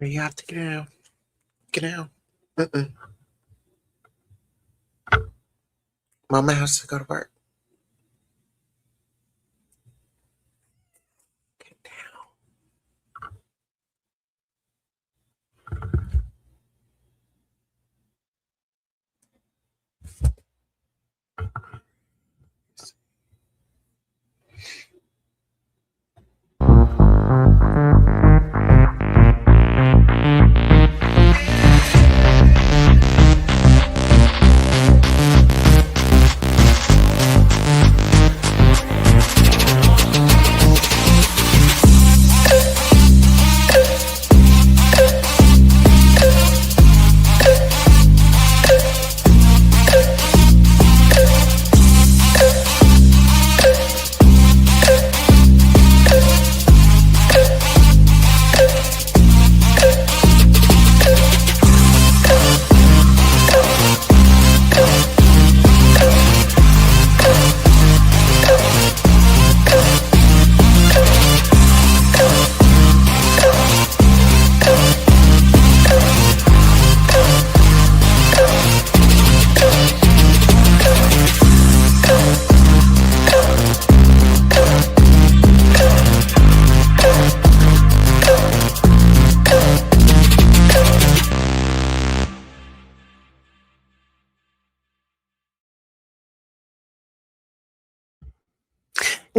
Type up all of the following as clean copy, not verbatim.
You have to get out. Get out. Mm-mm. Mama has to go to work. Get down.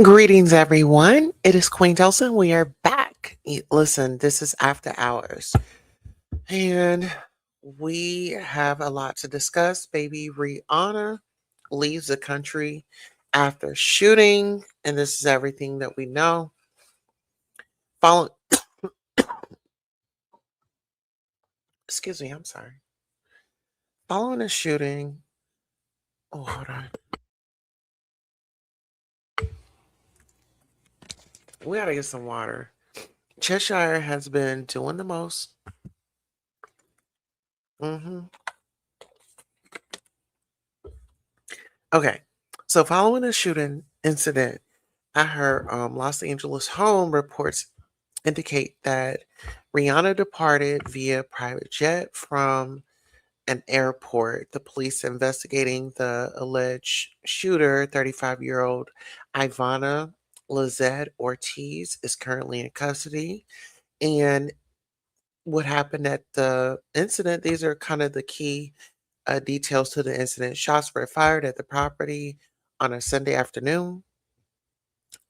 Greetings, everyone. It is Queen Delson. We are back. Listen, this is After Hours, and we have a lot to discuss. Baby Rihanna leaves the country after shooting, and this is everything that we know. Follow, excuse me, I'm sorry. Following the shooting, oh, hold on. We gotta get some water. Cheshire has been doing the most. hmm Okay, so following the shooting incident at her Los Angeles home, reports indicate that Rihanna departed via private jet from an airport. The police investigating the alleged shooter, 35-year-old Ivana Lisette Ortiz, is currently in custody. And what happened at the incident, these are kind of the key details to the incident. Shots were fired at the property on a Sunday afternoon.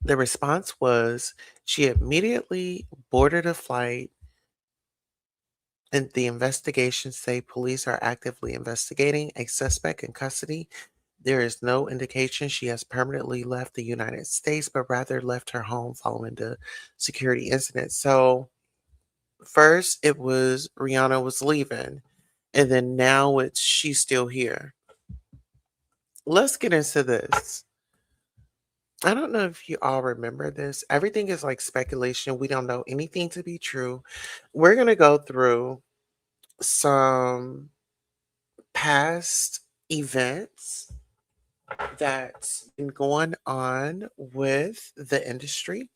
The response was she immediately boarded a flight, and the investigations say police are actively investigating a suspect in custody. There is no indication she has permanently left the United States, but rather left her home following the security incident. So, first it was Rihanna was leaving, and then now it's she's still here. Let's get into this. I don't know if you all remember this. Everything is like speculation. We don't know anything to be true. We're going to go through some past events that's been going on with the industry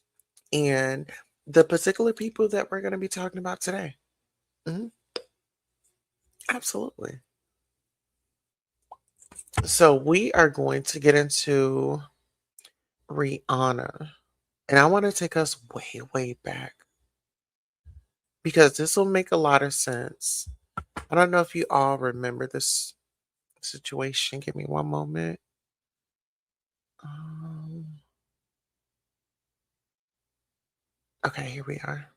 and the particular people that we're going to be talking about today. Mhm. Absolutely. So we are going to get into Rihanna. And I want to take us way, way back because this will make a lot of sense. I don't know if you all remember this situation. Give me one moment. Um, okay, here we are.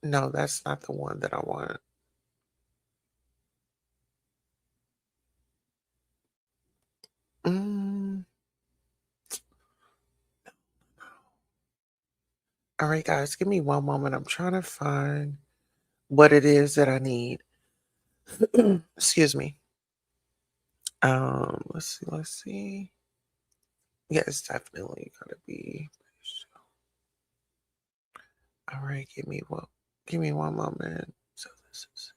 No, that's not the one that I want. Mm, all right, guys, give me one moment. I'm trying to find what it is that I need. Excuse me. Let's see. Let's see. Yeah, it's definitely gonna be. All right, give me one moment. So this is.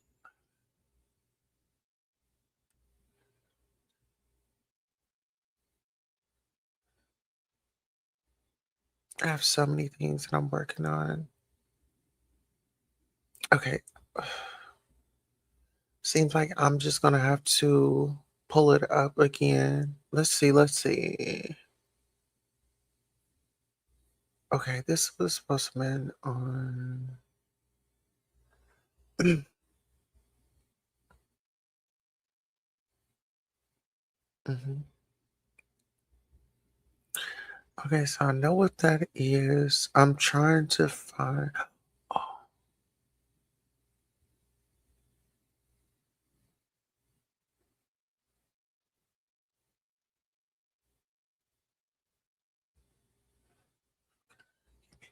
I have so many things that I'm working on. Okay. Seems like I'm just gonna have to pull it up again. Let's see, let's see. Okay, this was supposed to be on Mhm. Okay, so I know what that is. I'm trying to find. Oh,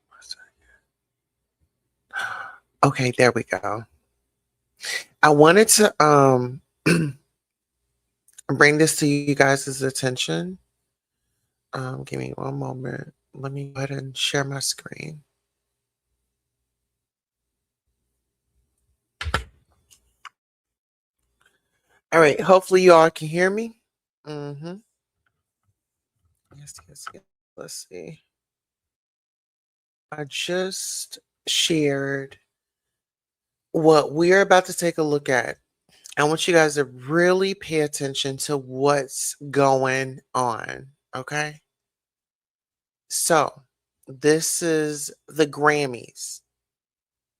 what's that? Okay, there we go. I wanted to bring this to you guys' attention. Give me one moment. Let me go ahead and share my screen. All right, hopefully you all can hear me. Mm-hmm. Yes, yes, yes. Let's see. I just shared what we're about to take a look at. I want you guys to really pay attention to what's going on. Okay. So, this is the Grammys.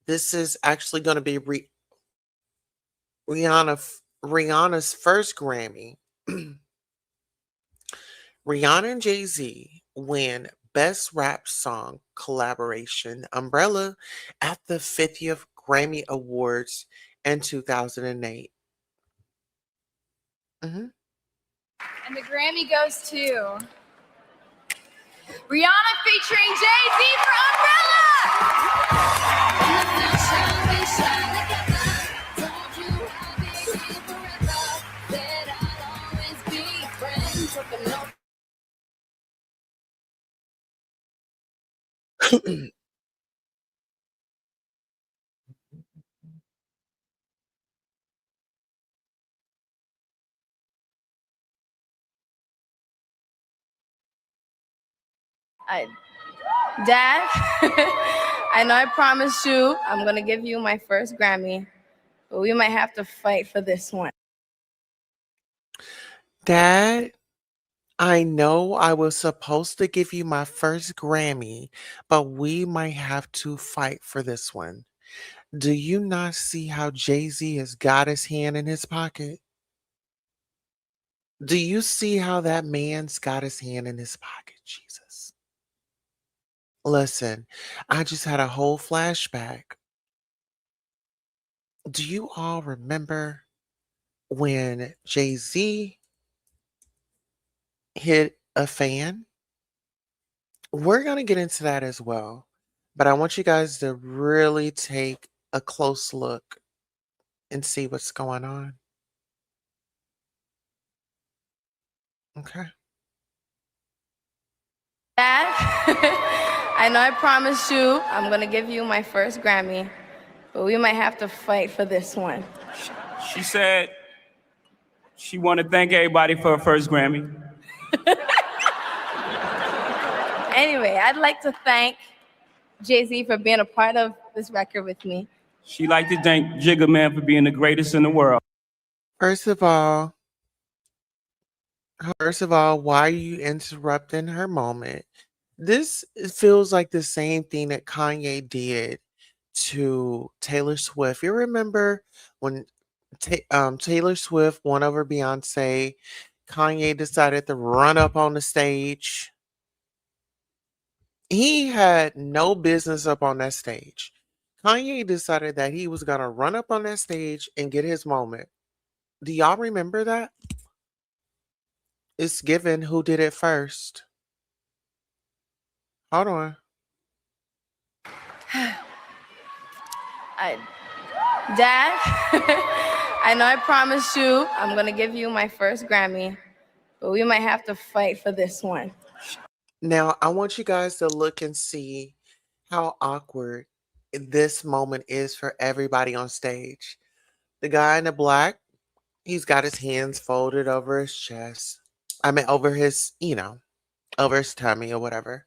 This is actually going to be Rihanna's first Grammy. Rihanna and Jay Z win Best Rap Song Collaboration Umbrella at the 50th Grammy Awards in 2008. Mhm. And the Grammy goes to Rihanna featuring Jay-Z for Umbrella. Dad, I know I promised you I'm gonna give you my first Grammy, but we might have to fight for this one. Dad, I know I was supposed to give you my first Grammy, but we might have to fight for this one. Do you not see how Jay Z has got his hand in his pocket? Do you see how that man's got his hand in his pocket? Jesus. Listen, I just had a whole flashback. Do you all remember when Jay Z hit a fan? We're going to get into that as well. But I want you guys to really take a close look and see what's going on. Okay. Dad, I know I promised you I'm gonna give you my first Grammy, but we might have to fight for this one. She said she wanted to thank everybody for her first Grammy. Anyway, I'd like to thank Jay-Z for being a part of this record with me. She liked to thank Jigga Man for being the greatest in the world. First of all, why are you interrupting her moment? This feels like the same thing that Kanye did to Taylor Swift. You remember when Taylor Swift won over Beyonce? Kanye decided to run up on the stage. He had no business up on that stage. Kanye decided that he was going to run up on that stage and get his moment. Do y'all remember that? It's given who did it first. Hold on. Dad, I know I promised you I'm gonna give you my first Grammy, but we might have to fight for this one. Now, I want you guys to look and see how awkward this moment is for everybody on stage. The guy in the black, he's got his hands folded over his chest. I mean, over his, over his tummy or whatever.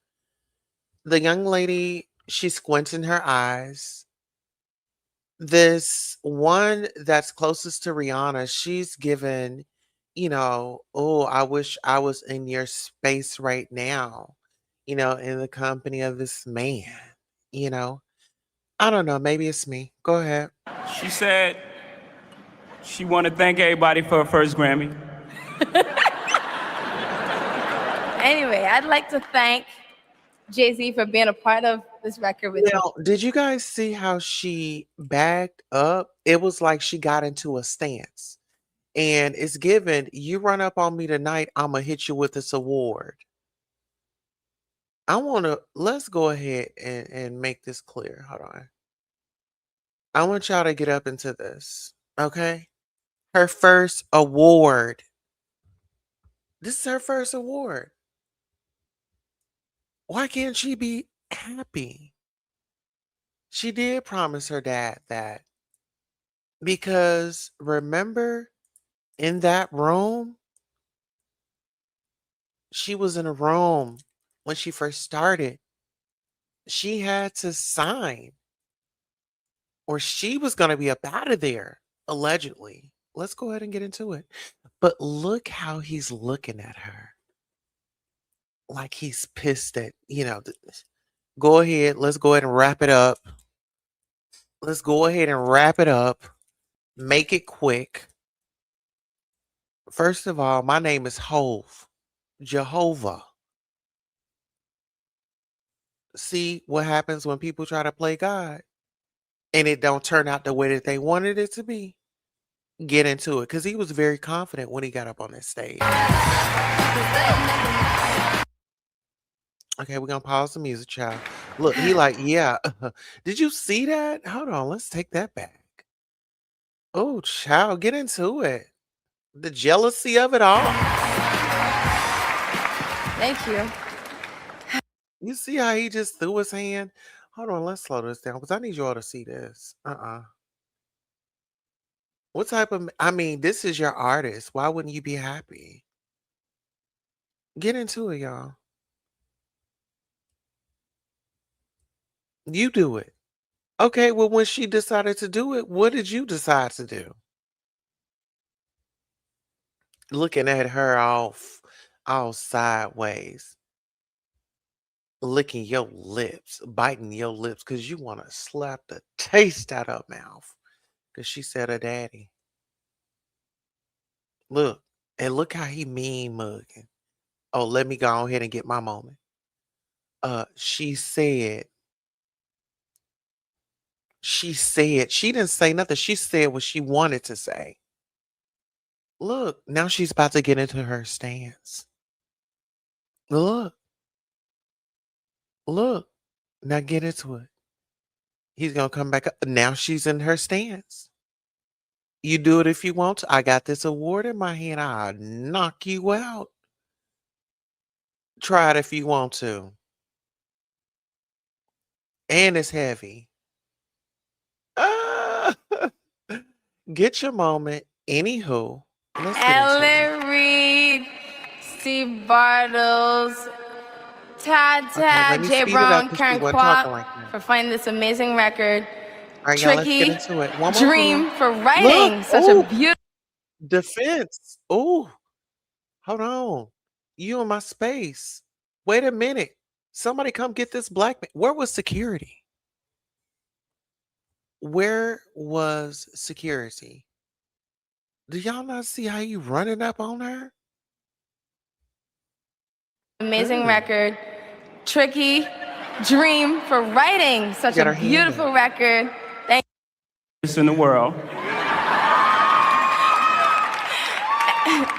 The young lady, she's squinting her eyes. This one that's closest to Rihanna, she's given, oh, I wish I was in your space right now, in the company of this man, you know. I don't know, maybe it's me. Go ahead. She said she want to thank everybody for her first Grammy. Anyway, I'd like to thank Jay-Z for being a part of this record with me. Now, did you guys see how she backed up? It was like she got into a stance. And it's given, you run up on me tonight, I'm gonna hit you with this award. Let's go ahead and make this clear. Hold on. I want y'all to get up into this. Okay. Her first award. This is her first award. Why can't she be happy? She did promise her dad that. Because remember in that room, she was in a room when she first started. She had to sign or she was going to be up out of there, allegedly. Let's go ahead and get into it. But look how he's looking at her. Like he's pissed at, go ahead. Let's go ahead and wrap it up. Let's go ahead and wrap it up. Make it quick. First of all, my name is Hove, Jehovah. See what happens when people try to play God and it don't turn out the way that they wanted it to be. Get into it because he was very confident when he got up on that stage. Okay, we're gonna pause the music, child. Look, he like, yeah. Did you see that? Hold on, let's take that back. Oh, child, get into it. The jealousy of it all. Thank you. You see how he just threw his hand? Hold on, let's slow this down because I need you all to see this. What type of, I mean, this is your artist. Why wouldn't you be happy? Get into it, y'all. You do it. Okay, well, when she decided to do it, what did you decide to do? Looking at her all sideways, licking your lips, biting your lips, because you want to slap the taste out of her mouth. Because she said her daddy. Look, and look how he mean mugging. Oh, let me go ahead and get my moment. She said, she didn't say nothing. She said what she wanted to say. Look, now she's about to get into her stance. Look, look, now get into it. He's gonna come back up. Now she's in her stance. You do it if you want to. I got this award in my hand. I'll knock you out. Try it if you want to. And it's heavy. Ah! Get your moment. Anywho, let's get into it. Ellen Reed, Steve Bartles, Okay, Tata, let me Jay speed it up Brown, because she Karen wasn't Kwok talking like that. for finding this amazing record. All right, y'all, let's get Tricky, into it. One more Dream time. for Look, writing such a oh, beautiful. defense. Oh, hold on. You in my space. Wait a minute. Somebody come get this black man. Where was security? Where was security? Do y'all not see how you running up on her? Amazing Hey, record. Tricky, Dream for writing such got a her hand beautiful up. record. Thank This in the world.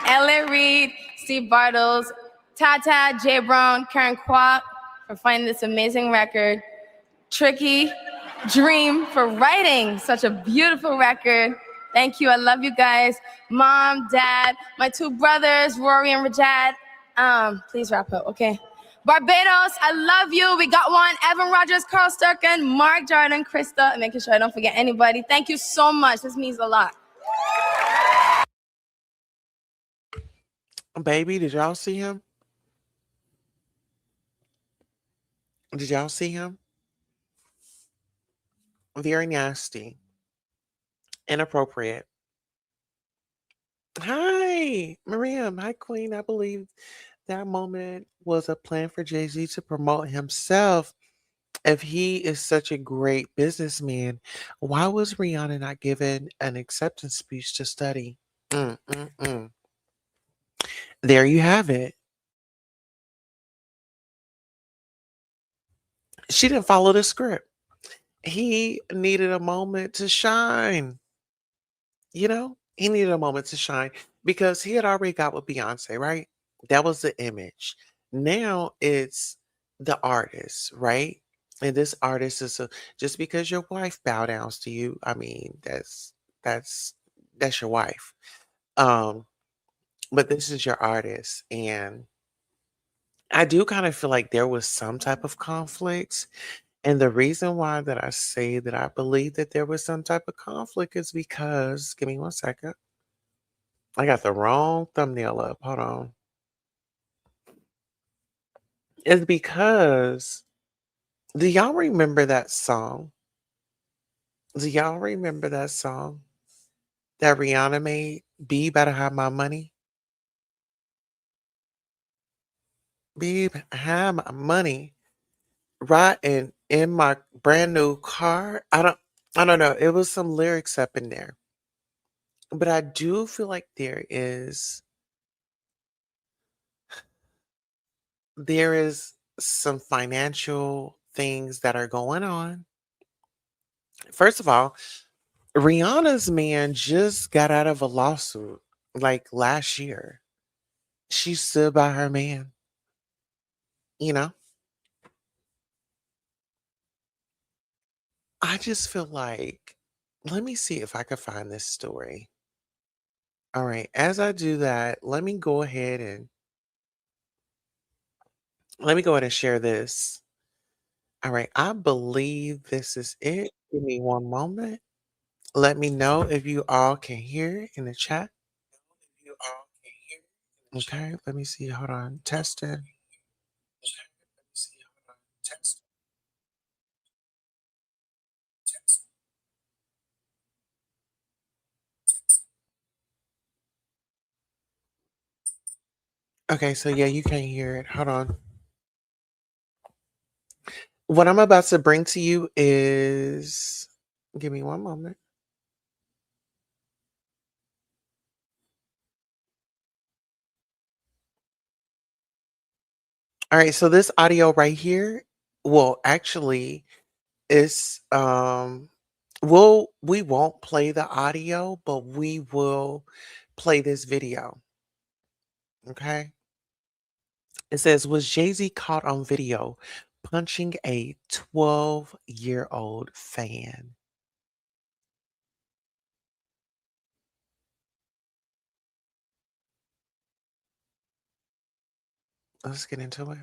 Ellen Reed, Steve Bartles, Tata, Jay Brown, Karen Kwok for finding this amazing record. Tricky, Dream for writing such a beautiful record. Thank you. I love you guys. Mom, Dad, my two brothers, Rory and Rajad. Please wrap up, okay? Barbados, I love you. We got one. Evan Rogers, Carl Sturken, Mark Jordan, Krista. Making sure I don't forget anybody. Thank you so much. This means a lot. Baby, did y'all see him? Did y'all see him? Very nasty. Inappropriate. Hi, Miriam. Hi, Queen. I believe that moment was a plan for Jay Z to promote himself. If he is such a great businessman, why was Rihanna not given an acceptance speech to study? Mm, mm, mm. There you have it. She didn't follow the script. He needed a moment to shine. He needed a moment to shine because he had already got with Beyonce, right? That was the image. Now it's the artist, right? And this artist is just because your wife bow downs to you. I mean, that's that's your wife. Um, but this is your artist, and I do kind of feel like there was some type of conflict. And the reason why that I say that I believe that there was some type of conflict is because, give me one second. I got the wrong thumbnail up. Hold on. It's because, do y'all remember that song? Do y'all remember that song that Rihanna made? Be better have my money. Be have my money. Right in my brand new car. I don't know. It was some lyrics up in there. But I do feel like there is some financial things that are going on. First of all, Rihanna's man just got out of a lawsuit like last year. She stood by her man, you know? I just feel like, let me see if I can find this story. All right, as I do that, let me go ahead and share this. All right, I believe this is it. Give me one moment. Let me know if you all can hear in the chat. Okay, let me see. Hold on. Testing. Okay, so yeah, you can hear it. Hold on. What I'm about to bring to you is, give me one moment. All right, so this audio right here, well, actually, it's we won't play the audio, but we will play this video. Okay. It says, was Jay-Z caught on video punching a 12-year-old fan? Let's get into it.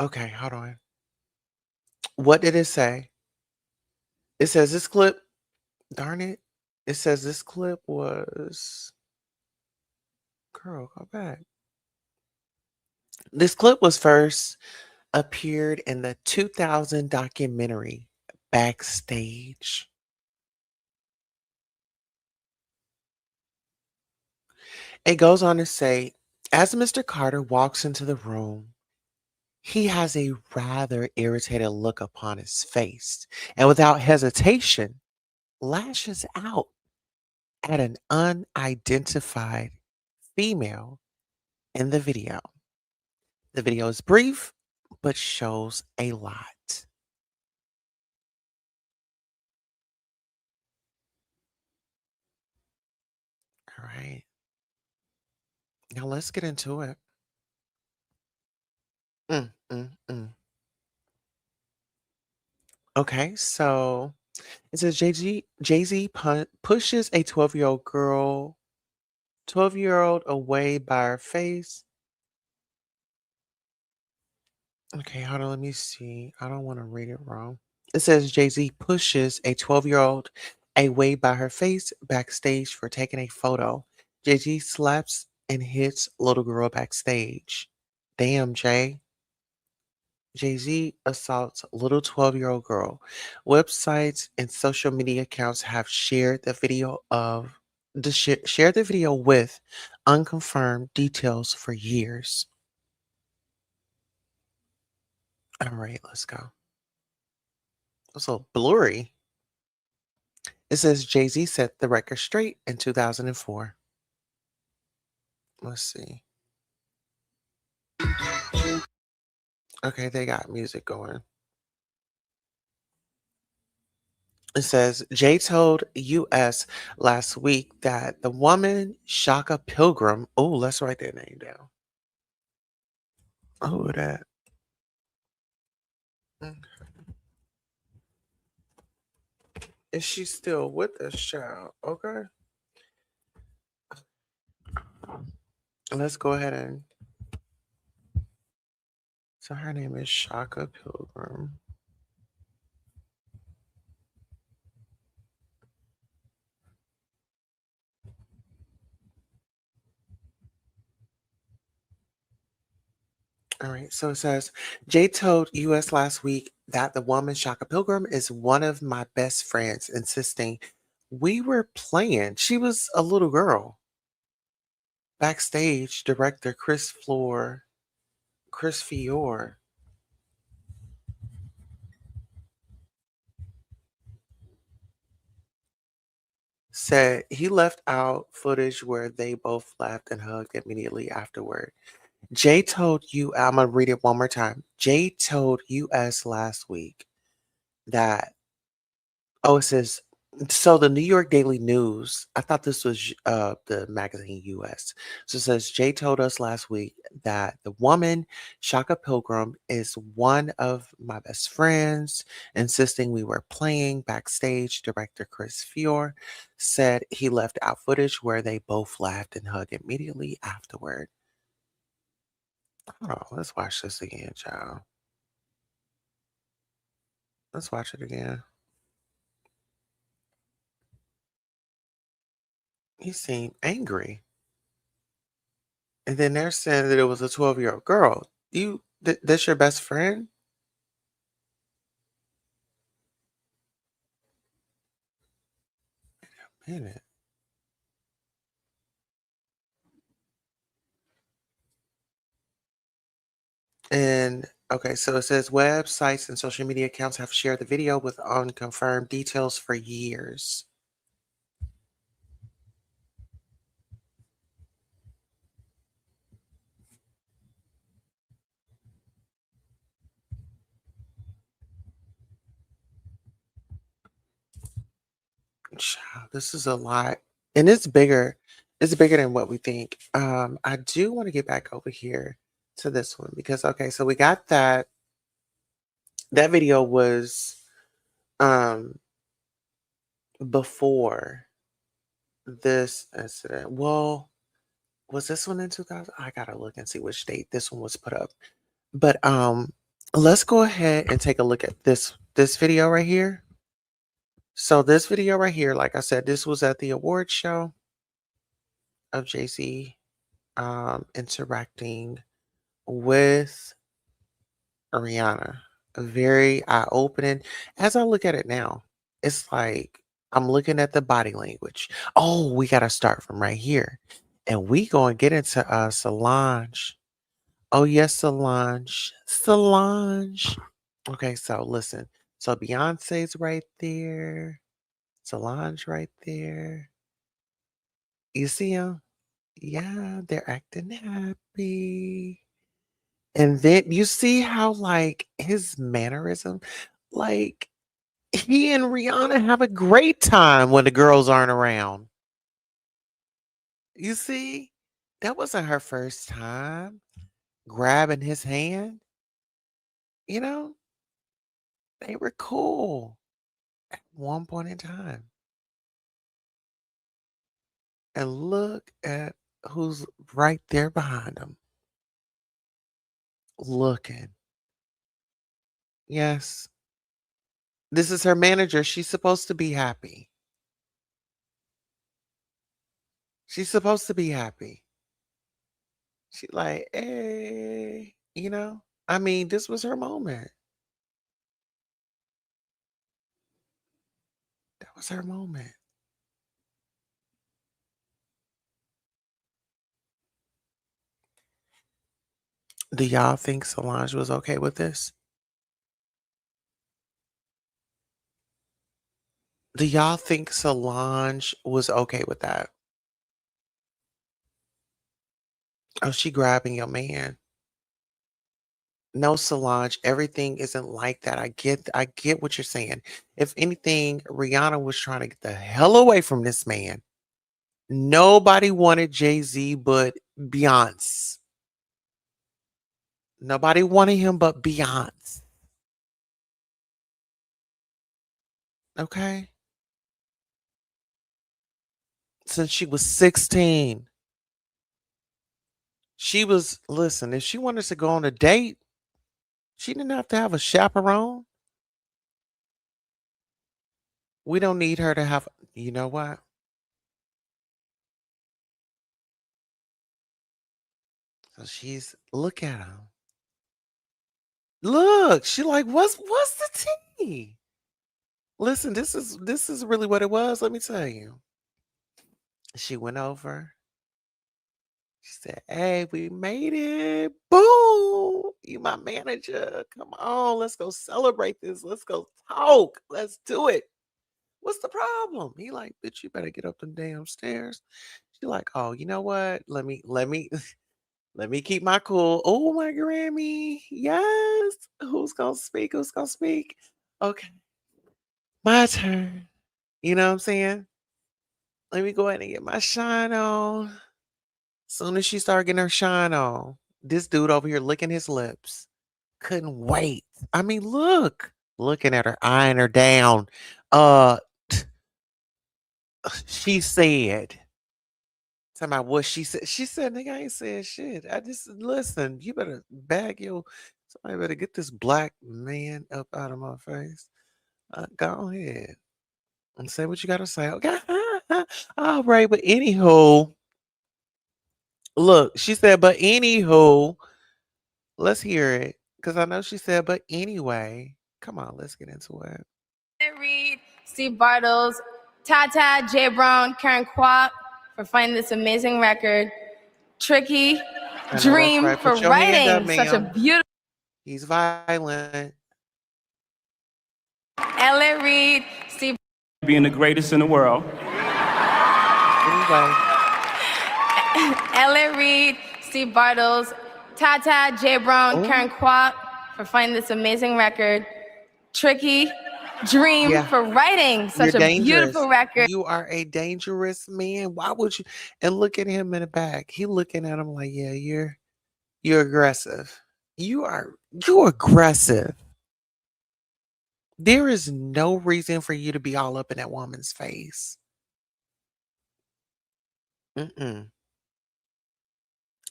Okay, hold on. What did it say? It says this clip, darn it. It says this clip was, girl, go back. This clip was first appeared in the 2000 documentary Backstage. It goes on to say, as Mr. Carter walks into the room, he has a rather irritated look upon his face and without hesitation lashes out at an unidentified female in the video. The video is brief, but shows a lot. All right. Now let's get into it. Mm, mm, mm. Okay, so it says Jay Z pushes a 12-year-old away by her face. Okay, hold on, let me see. I don't want to read it wrong. It says Jay Z pushes a 12-year-old away by her face backstage for taking a photo. Jay Z slaps and hits little girl backstage. Damn, Jay. Jay-Z assaults little 12-year-old girl. Websites and social media accounts have shared the video shared the video with unconfirmed details for years. All right, let's go. It's a little blurry. It says Jay-Z set the record straight in 2004. Let's see. Okay, they got music going. It says Jay told US last week that the woman Shaka Pilgrim. Oh, let's write that name down. Oh, that. Mm. Is she still with us, child? Okay. Let's go ahead and. So her name is Shaka Pilgrim. All right. So it says Jay told US last week that the woman Shaka Pilgrim is one of my best friends, insisting we were playing. She was a little girl. Backstage, director Chris Fiore said he left out footage where they both laughed and hugged immediately afterward. Jay told you, I'm going to read it one more time. Jay told US last week that, oh, it says, so the New York Daily News, I thought this was the magazine US. So it says, Jay told us last week that the woman, Shaka Pilgrim, is one of my best friends, insisting we were playing backstage. Director Chris Fiore said he left out footage where they both laughed and hugged immediately afterward. Oh, let's watch this again, child. Let's watch it again. He seemed angry. And then they're saying that it was a 12-year-old girl. That's your best friend? Minute. And okay, so it says websites and social media accounts have shared the video with unconfirmed details for years. Child, this is a lot. And it's bigger than what we think. I do want to get back over here to this one because okay, so we got that. That video was um before this incident. Well, was this one in 2000? I gotta look and see which date this one was put up. But let's go ahead and take a look at this video right here. So this video right here, like I said, this was at the award show of Jay-Z interacting with Rihanna. Very eye-opening. As I look at it now, it's like I'm looking at the body language. Oh, we gotta start from right here. And we gonna get into Solange. Oh yes, Solange. Solange. Okay, so listen. So Beyonce's right there. Solange right there. You see them? Yeah, they're acting happy. And then you see how like his mannerism, like he and Rihanna have a great time when the girls aren't around. You see? That wasn't her first time grabbing his hand, you know? They were cool at one point in time. And look at who's right there behind him, looking. Yes, this is her manager. She's supposed to be happy. She's supposed to be happy. She like, hey, you know? I mean, this was her moment. That was her moment. Do y'all think Solange was okay with this? Do y'all think Solange was okay with that? Oh, she grabbing your man. No, Solange, everything isn't like that. I get what you're saying. If anything, Rihanna was trying to get the hell away from this man. Nobody wanted Jay-Z but Beyonce. Nobody wanted him but Beyonce. Okay? Since she was 16. She was, listen, if she wanted to go on a date, she didn't have to have a chaperone. We don't need her to have, you know what? So she's, look at him. Look, she like, what's the tea? Listen, this is really what it was. Let me tell you. She went over. She said, "Hey, we made it. Boom. You my manager. Come on, let's go celebrate this. Let's go talk. Let's do it. What's the problem?" He like, "Bitch, you better get up them damn stairs." She like, "Oh, you know what? Let me let me keep my cool." Oh, my Grammy. Yes. Who's gonna speak? Who's gonna speak? Okay, my turn. You know what I'm saying? Let me go ahead and get my shine on. Soon as she started getting her shine on, this dude over here licking his lips. Couldn't wait. I mean, look. Looking at her, eyeing her down. Uh she said. Talking about what she said. She said, "Nigga, I ain't said shit. I just listen, you better bag your somebody better get this black man up out of my face. Go ahead and say what you gotta say. Okay. All right, but anywho, look, she said, but anywho, let's hear it. Cause I know she said, but anyway, come on, let's get into it. Reed, Steve Bartles, Tata, Jay Brown, Karen Kwok for finding this amazing record. Tricky, I know that's Dream right. for Put your hand up, writing such a ma'am. beautiful. He's violent. LA Reid, Steve. Being the greatest in the world. Anyway, LA Reid, Steve Bartles, Tata, Jay Brown, oh Karen Kwok for finding this amazing record. Tricky, Dream yeah, for writing you're such a dangerous. beautiful record. You are a dangerous man. Why would you? And look at him in the back. He looking at him like, yeah, you're aggressive. You're aggressive. There is no reason for you to be all up in that woman's face. Mm-mm.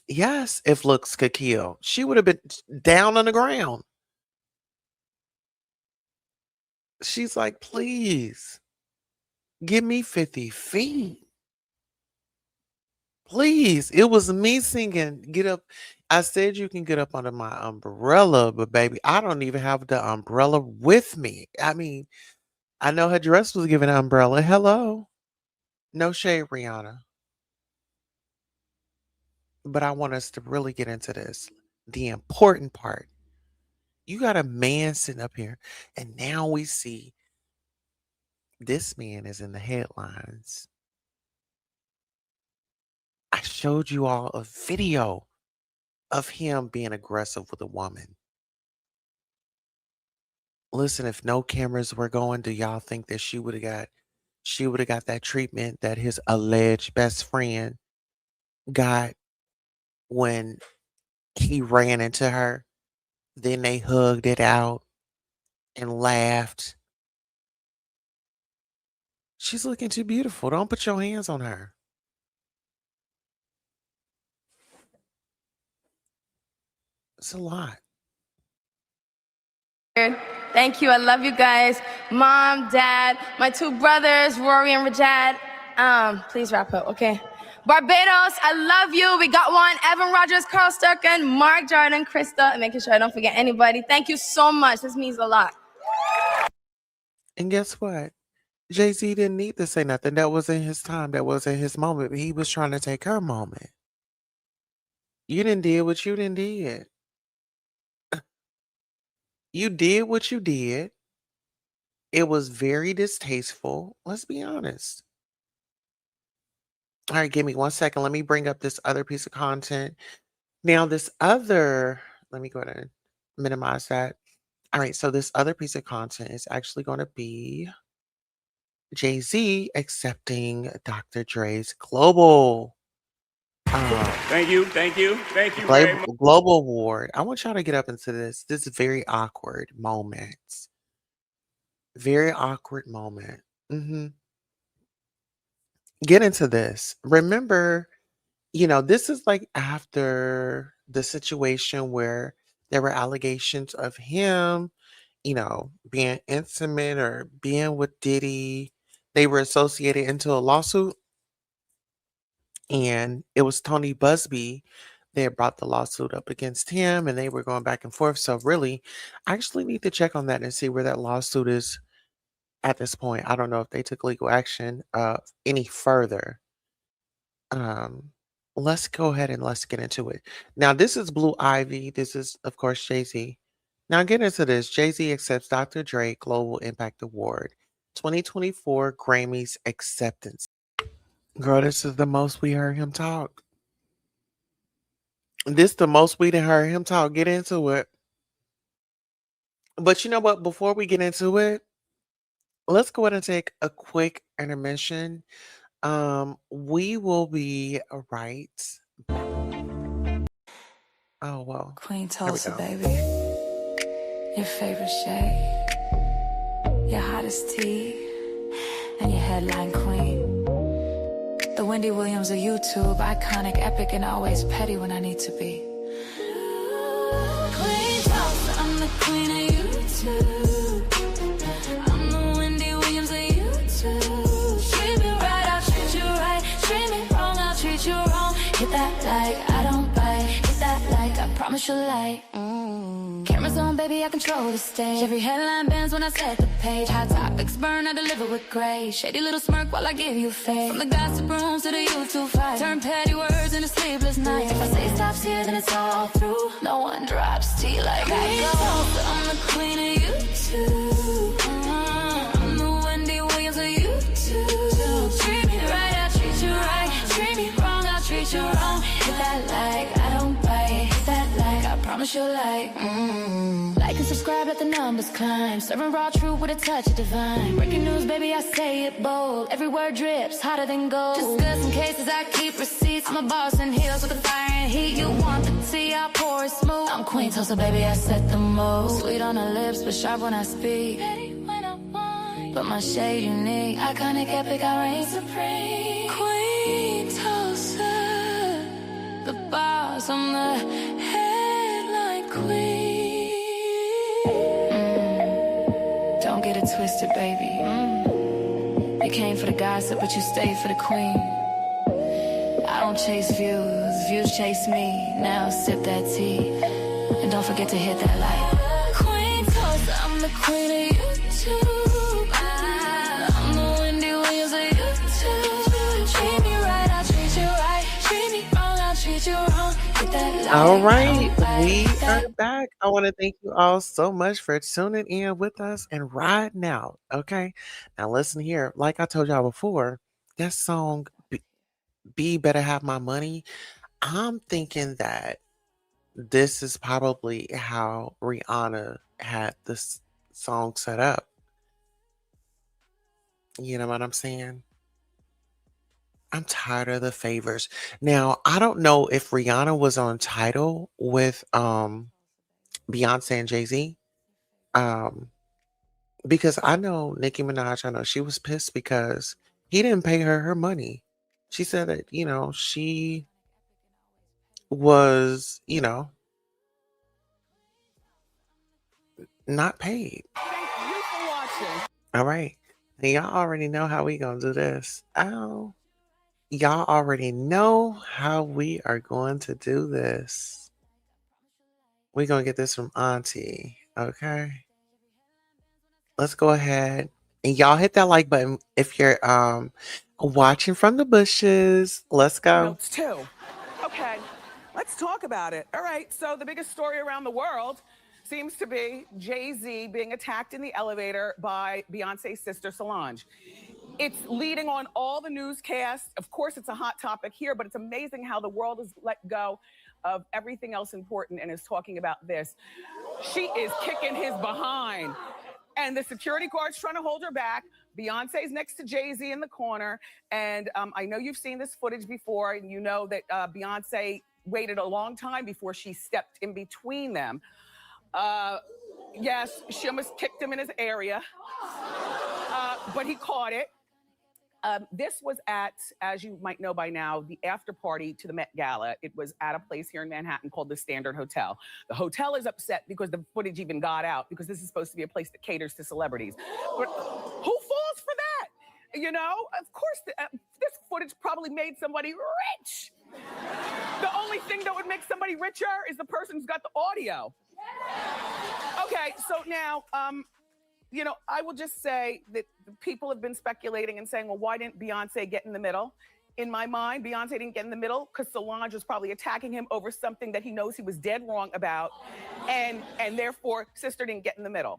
Yes, if looks could kill, she would have been down on the ground. She's like, please give me 50 feet. Please. It was me singing, get up. I said you can get up under my umbrella, but baby, I don't even have the umbrella with me. I mean, I know her dress was giving an umbrella. Hello. No shade, Rihanna. But I want us to really get into this. The important part. You got a man sitting up here, and now we see this man is in the headlines. I showed you all a video of him being aggressive with a woman. Listen, if no cameras were going, do y'all think that she would have got that treatment that his alleged best friend got when he ran into her? Then they hugged it out and laughed. She's looking too beautiful. Don't put your hands on her. It's a lot. Thank you. I love you guys. Mom, Dad, my two brothers, Rory and Rajad. Please wrap up, okay? Barbados, I love you. We got one. Evan Rogers, Carl Sturken, Mark Jordan, Krista, and making sure I don't forget anybody. Thank you so much. This means a lot. And guess what? Jay-Z didn't need to say nothing. That wasn't his time. That wasn't his moment. He was trying to take her moment. You didn't did what you didn't did. You did what you did. It was very distasteful. Let's be honest. All right, give me 1 second. Let me bring up this other piece of content. Now, let me go ahead and minimize that. All right, so this other piece of content is actually going to be Jay-Z accepting Dr. Dre's global Thank you very much. global award. I want y'all to get up into this. This is very awkward moment. Very awkward moment. Get into this. Remember, this is like after the situation where there were allegations of him, being intimate or being with Diddy. They were associated into a lawsuit, and it was Tony Busby that brought the lawsuit up against him, and they were going back and forth. So really, I actually need to check on that and see where that lawsuit is at this point. I don't know if they took legal action any further. Let's go ahead and let's get into it. Now, this is Blue Ivy. This is, of course, Jay-Z. Now, get into this. Jay-Z accepts Dr. Dre Global Impact Award 2024 Grammys acceptance. Girl, this is the most we heard him talk. This the most we done heard him talk. Get into it. But you know what? Before we get into it, let's go ahead and take a quick intermission. We will be right. Oh, well. Queen There we Tulsa, go. baby. Your favorite shade, your hottest tea, and your headline queen. The Wendy Williams of YouTube, iconic, epic, and always petty when I need to be. Queen Tulsa, I'm the queen of YouTube. I'm the Wendy Williams of YouTube. Treat me right, I'll treat you right. Treat me wrong, I'll treat you wrong. Hit that like I don't bite. Hit that like I promise you'll like. Cameras on, baby, I control the stage. Every headline bends when I set the page. Hot topics burn, I deliver with grace. Shady little smirk while I give you faith. From the gossip rooms to the YouTube fight. Turn petty words into sleepless nights. If I say stops here, then it's all through. No one drops tea like I go. I'm the queen of YouTube. I'm the Wendy Williams of YouTube. Treat me right, I'll treat you right. Treat me wrong, I'll treat you wrong. Hit that like I don't bite. Hit that like I promise you'll like. Like and subscribe, let the numbers climb. Serving raw truth with a touch of divine. Breaking news, baby, I say it bold. Every word drips hotter than gold. Discussing cases, I keep receipts. I'm a boss in heels with the fire and heat. You want the tea, I pour it smooth. I'm Queen Tulsa, baby, I set the mold. Sweet on the lips, but sharp when I speak. Petty when I want, but my shade unique. Iconic, epic, I reign supreme. Queen Tulsa, the boss, I'm the headline queen. Don't get it twisted, baby. You came for the gossip, but you stayed for the queen. I don't chase views, views chase me. Now sip that tea, and don't forget to hit that like. Queen Tulsa, I'm the queen of YouTube. I'm the Wendy Williams of YouTube. Treat me right, I'll treat you right. Treat me wrong, I'll treat you wrong. Hit that like. All right, we are back. I want to thank you all so much for tuning in with us and riding out. Okay, now listen here. Like I told y'all before, that song "Be Better Have My Money." I'm thinking that this is probably how Rihanna had this song set up. You know what I'm saying? I'm tired of the favors. Now, I don't know if Rihanna was on Tidal with Beyonce and Jay-Z. Because I know Nicki Minaj, I know she was pissed because he didn't pay her money. She said that, she was, not paid. Thank you for watching. All right. And y'all already know how we gonna do this. Oh. Y'all already know how we are going to do this. We're going to get this from Auntie, okay? Let's go ahead and y'all hit that like button if you're watching from the bushes. Let's go. Notes too. Okay, let's talk about it. All right, so the biggest story around the world seems to be Jay-Z being attacked in the elevator by Beyonce's sister Solange. It's leading on all the newscasts. Of course, it's a hot topic here, but it's amazing how the world has let go of everything else important and is talking about this. She is kicking his behind. And the security guard's trying to hold her back. Beyonce's next to Jay-Z in the corner. And I know you've seen this footage before, and you know that Beyonce waited a long time before she stepped in between them. Yes, she almost kicked him in his area, but he caught it. This was at, as you might know by now, the after party to the Met Gala. It was at a place here in Manhattan called the Standard Hotel. The hotel is upset because the footage even got out, because this is supposed to be a place that caters to celebrities. But who falls for that? You know, of course, this footage probably made somebody rich. The only thing that would make somebody richer is the person who's got the audio. Okay, so now, you know, I will just say that people have been speculating and saying, well, why didn't Beyonce get in the middle? In my mind, Beyonce didn't get in the middle because Solange was probably attacking him over something that he knows he was dead wrong about, and therefore, sister didn't get in the middle.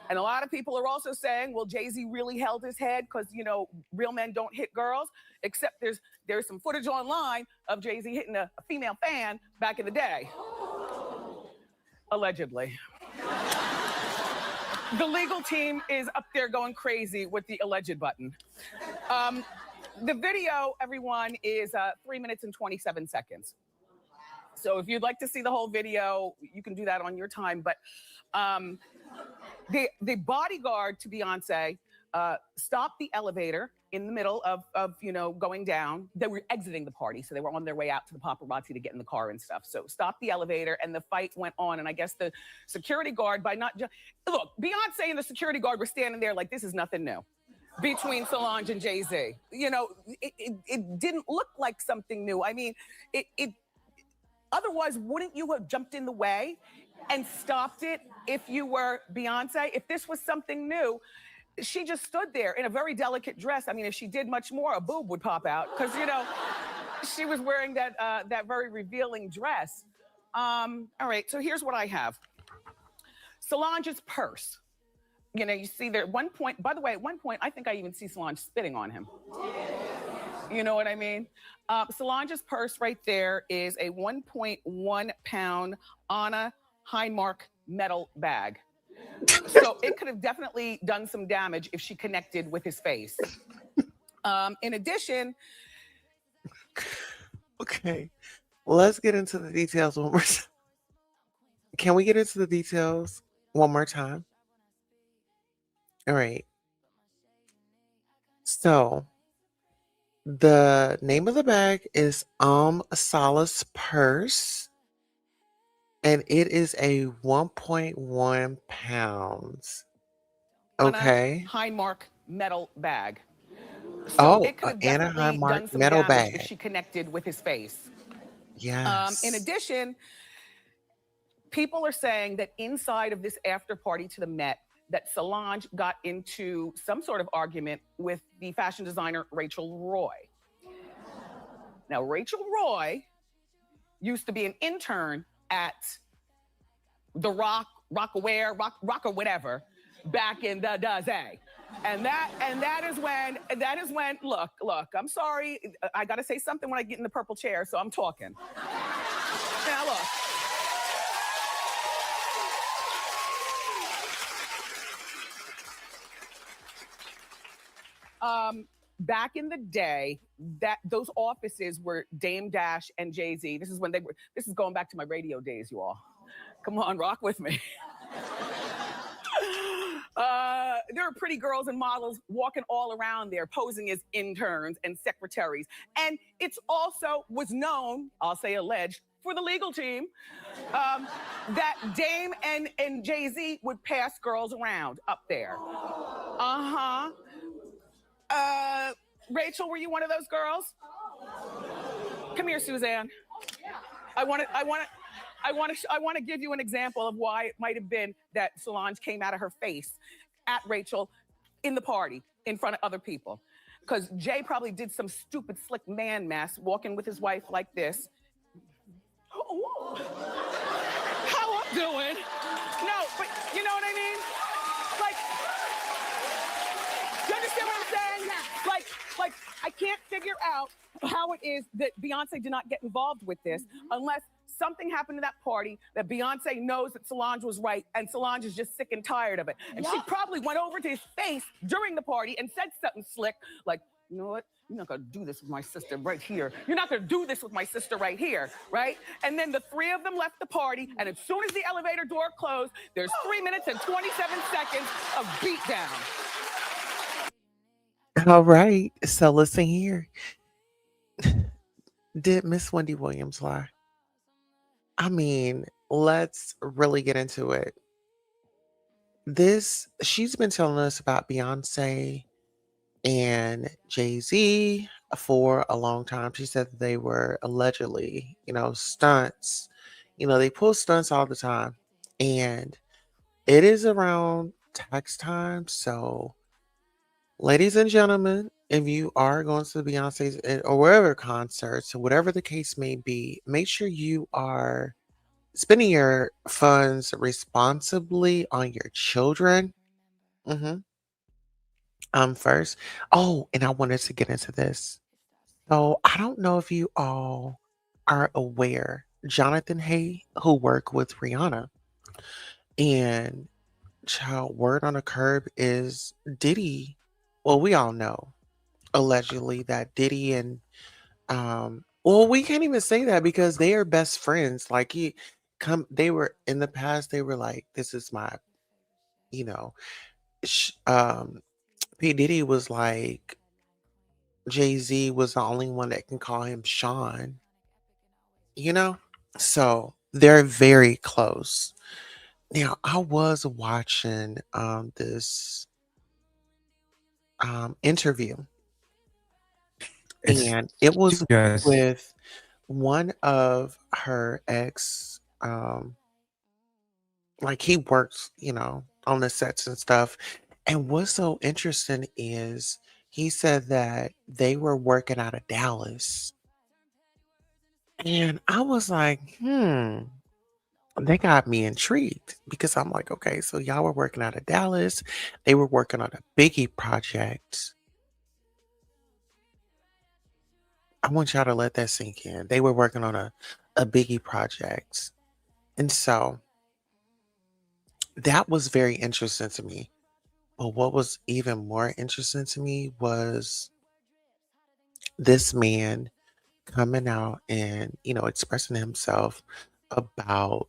And a lot of people are also saying, well, Jay-Z really held his head because, you know, real men don't hit girls, except there's some footage online of Jay-Z hitting a female fan back in the day. Allegedly. The legal team is up there going crazy with the alleged button. The video, everyone, is 3 minutes and 27 seconds. So if you'd like to see the whole video, you can do that on your time. But the bodyguard to Beyonce stopped the elevator in the middle of you know, going down. They were exiting the party, so they were on their way out to the paparazzi to get in the car and stuff. So stopped the elevator, and the fight went on. And I guess the security guard, by not just look, Beyonce and the security guard were standing there like this is nothing new between Solange and Jay-Z. You know, it didn't look like something new. I mean, it otherwise, wouldn't you have jumped in the way and stopped it if you were Beyonce? If this was something new, she just stood there in a very delicate dress. I mean, if she did much more, a boob would pop out because, you know, she was wearing that very revealing dress. All right, so here's what I have. Solange's purse. You know, you see there at one point, by the way, at one point, I think I even see Solange spitting on him. You know what I mean? Solange's purse right there is a 1.1 pound Anna Heinmark metal bag. So it could have definitely done some damage if she connected with his face. In addition. Okay, let's get into the details one more time. Can we get into the details one more time? All right. So the name of the bag is Solace Purse. And it is a 1.1 pounds. Okay. Heinmark metal bag. So Oh, it could have Anna definitely done Heinmark some metal damage if bag. she connected with his face. Yes. In addition, people are saying that inside of this after party to the Met, that Solange got into some sort of argument with the fashion designer Rachel Roy. Now, Rachel Roy used to be an intern at the Rockaware, whatever, back in the day. And that is when, look, I'm sorry, I gotta say something when I get in the purple chair, so I'm talking. Now look. Back in the day, those offices were Dame Dash and Jay-Z. This is going back to my radio days, you all. Come on, rock with me. There were pretty girls and models walking all around there, posing as interns and secretaries. And it's also was known, I'll say alleged, for the legal team, that Dame and Jay-Z would pass girls around up there. Rachel, were you one of those girls? Come here, Suzanne. I want to give you an example of why it might have been that Solange came out of her face at Rachel in the party in front of other people. Because Jay probably did some stupid slick man mess walking with his wife like this. Oh, how I'm doing? No, but you know what I mean? Like, do you understand what I'm saying? Like I can't figure out how it is that Beyonce did not get involved with this unless something happened to that party that Beyonce knows that Solange was right and Solange is just sick and tired of it. And she probably went over to his face during the party and said something slick like, you know what? You're not gonna do this with my sister right here. You're not gonna do this with my sister right here, right? And then the three of them left the party, and as soon as the elevator door closed, there's 3 minutes and 27 seconds of beatdown. All right. So listen here. Did Miss Wendy Williams lie? I mean, let's really get into it. She's been telling us about Beyonce and Jay-Z for a long time. She said that they were allegedly, stunts. They pull stunts all the time. And it is around tax time. So, ladies and gentlemen, if you are going to Beyonce's or wherever concerts, or whatever the case may be, make sure you are spending your funds responsibly on your children. First. Oh, and I wanted to get into this. So I don't know if you all are aware, Jonathan Hay, who worked with Rihanna, and child word on the curb is Diddy. Well, we all know allegedly that Diddy and well, we can't even say that because they are best friends. Like they were in the past, they were like, this is my, you know, P. Diddy was like, Jay-Z was the only one that can call him Sean, you know? So they're very close. Now, I was watching this interview, It's and it was just with one of her ex, like he works, on the sets and stuff. And what's so interesting is he said that they were working out of Dallas. And I was like, they got me intrigued because I'm like, okay, so y'all were working out of Dallas. They were working on a Biggie project. I want y'all to let that sink in. They were working on a Biggie project. And so that was very interesting to me. But what was even more interesting to me was this man coming out and, expressing himself about,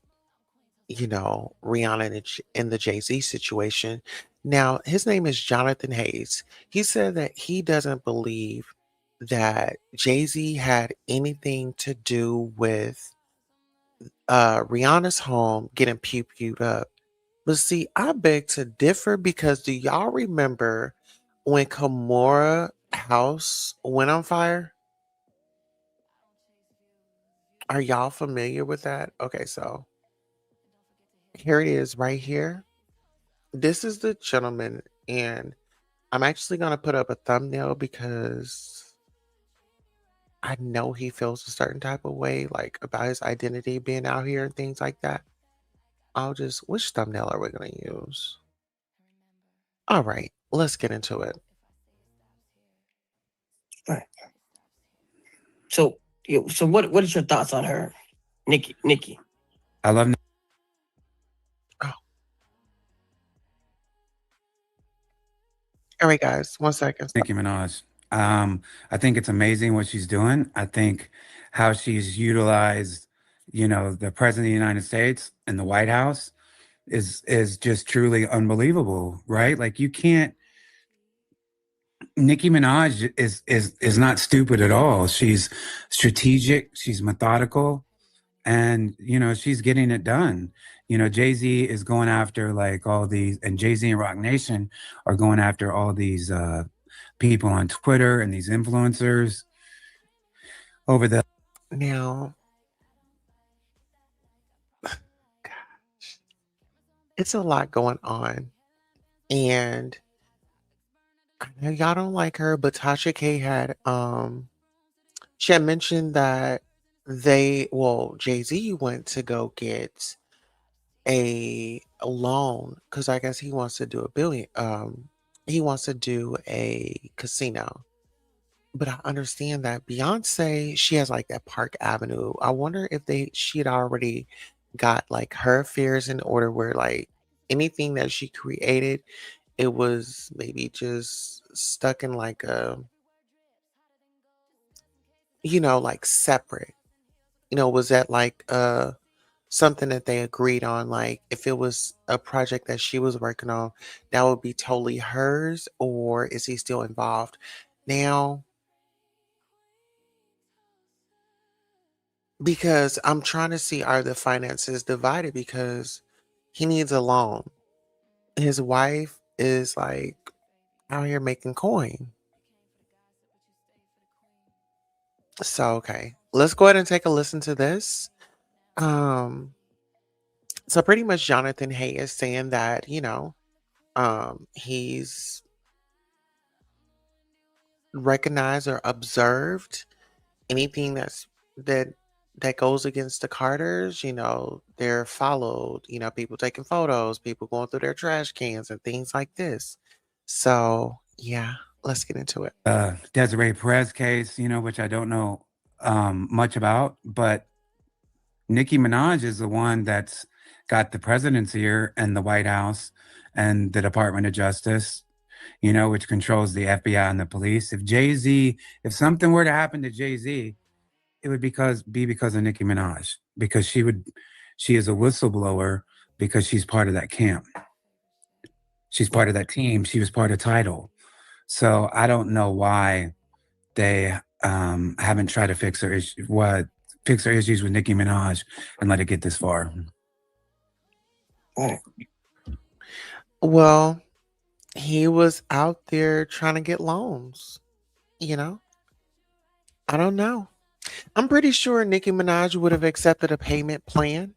Rihanna and the Jay-Z situation. Now, his name is Jonathan Hayes. He said that he doesn't believe that Jay-Z had anything to do with Rihanna's home getting pew-pewed up. But see, I beg to differ because do y'all remember when Kimora house went on fire? Are y'all familiar with that? Okay, so here it is right here. This is the gentleman, and I'm actually going to put up a thumbnail because I know he feels a certain type of way, like about his identity being out here and things like that. Which thumbnail are we going to use? All right, let's get into it. All right. So what is your thoughts on her, Nikki? I love. Oh. All right, guys, 1 second. Nicki Minaj. I think it's amazing what she's doing. I think how she's utilized, the president of the United States and the White House is just truly unbelievable, right? Like you can't. Nicki Minaj is not stupid at all. She's strategic. She's methodical, and she's getting it done. Jay-Z is going after like all these, and Jay-Z and Rock Nation are going after all these people on Twitter and these influencers over the Now, it's a lot going on. And I know y'all don't like her, but Tasha K had she had mentioned that Jay-Z went to go get a loan because I guess he wants to do he wants to do a casino. But I understand that Beyonce, she has like that Park Avenue. I wonder if she had already got like her affairs in order where like anything that she created, it was maybe just stuck in like like separate. Was that like something that they agreed on? Like if it was a project that she was working on, that would be totally hers, or is he still involved? Now, because I'm trying to see, are the finances divided because he needs a loan. His wife is like out here making coin. So okay, let's go ahead and take a listen to this. Um, so pretty much Jonathan Hay is saying that, he's recognized or observed anything that that goes against the Carters, they're followed, people taking photos, people going through their trash cans and things like this. So yeah, let's get into it. Desiree Perez case, which I don't know much about, but Nicki Minaj is the one that's got the president's ear and the White House and the Department of Justice, which controls the FBI and the police. If something were to happen to Jay-Z, it would be because of Nicki Minaj, because she is a whistleblower because she's part of that camp. She's part of that team. She was part of Tidal. So I don't know why they haven't tried to fix her issues with Nicki Minaj and let it get this far. Well, he was out there trying to get loans, you know? I don't know. I'm pretty sure Nicki Minaj would have accepted a payment plan,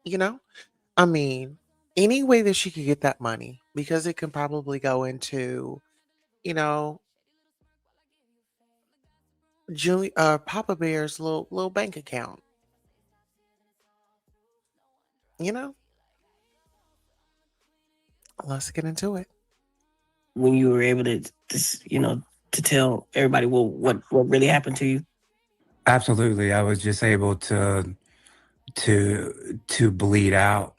you know? I mean, any way that she could get that money because it can probably go into, you know, Papa Bear's little bank account, you know? Let's get into it. When you were able to tell everybody what really happened to you? Absolutely. I was just able to bleed out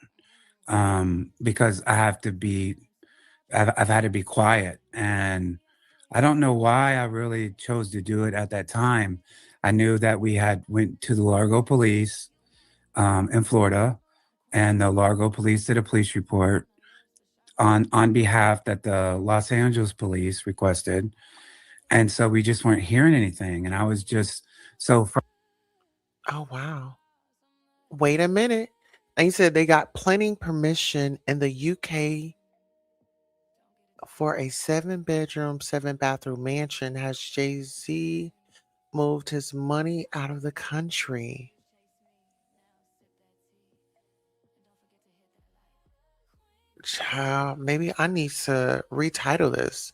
because I've had to be quiet, and I don't know why I really chose to do it at that time. I knew that we had went to the Largo police in Florida, and the Largo police did a police report on behalf that the Los Angeles police requested. And so we just weren't hearing anything. And I was just so Oh, wow. Wait a minute. And you said they got planning permission in the UK for a 7-bedroom, 7-bathroom mansion. Has Jay-Z moved his money out of the country? Child, maybe I need to retitle this.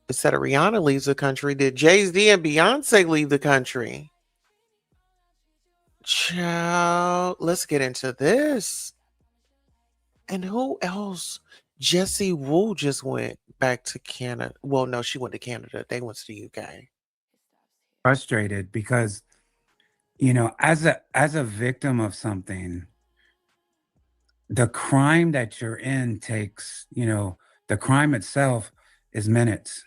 Instead of Rihanna leaves the country, did Jay-Z and Beyonce leave the country? Child, let's get into this. And who else? Jessie Wu just went back to Canada. Well, no, she went to Canada. They went to the UK. frustrated because, as a victim of something, the crime that you're in takes, the crime itself is minutes,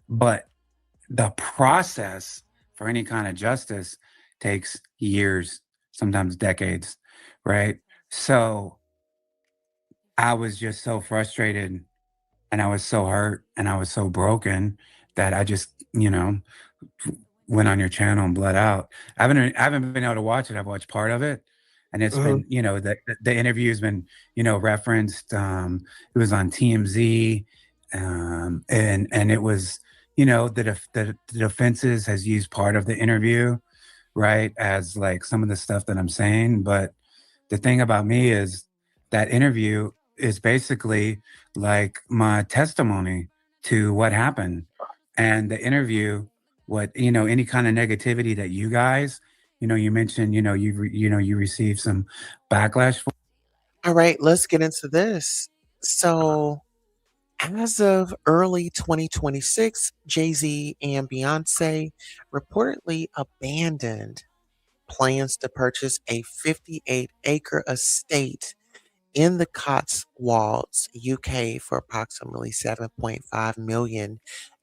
but the process for any kind of justice takes years, sometimes decades, right? So I was just so frustrated and I was so hurt and I was so broken that I just, went on your channel and bled out. I haven't been able to watch it. I've watched part of it. And it's been, the interview's been, referenced. It was on TMZ And it was, you know, the defenses has used part of the interview, right, as like some of the stuff that I'm saying. But the thing about me is that interview is basically like my testimony to what happened. And the interview, what, you know, any kind of negativity that you guys, you know, you mentioned, you know, you know, you received some backlash for. All right, let's get into this. So, as of early 2026, Jay Z and Beyonce reportedly abandoned plans to purchase a 58-acre estate in the Cotswolds, UK for approximately 7.5 million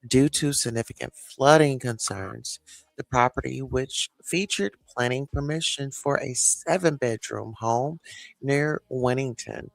due to significant flooding concerns. The property, which featured planning permission for a 7-bedroom home near Winnington,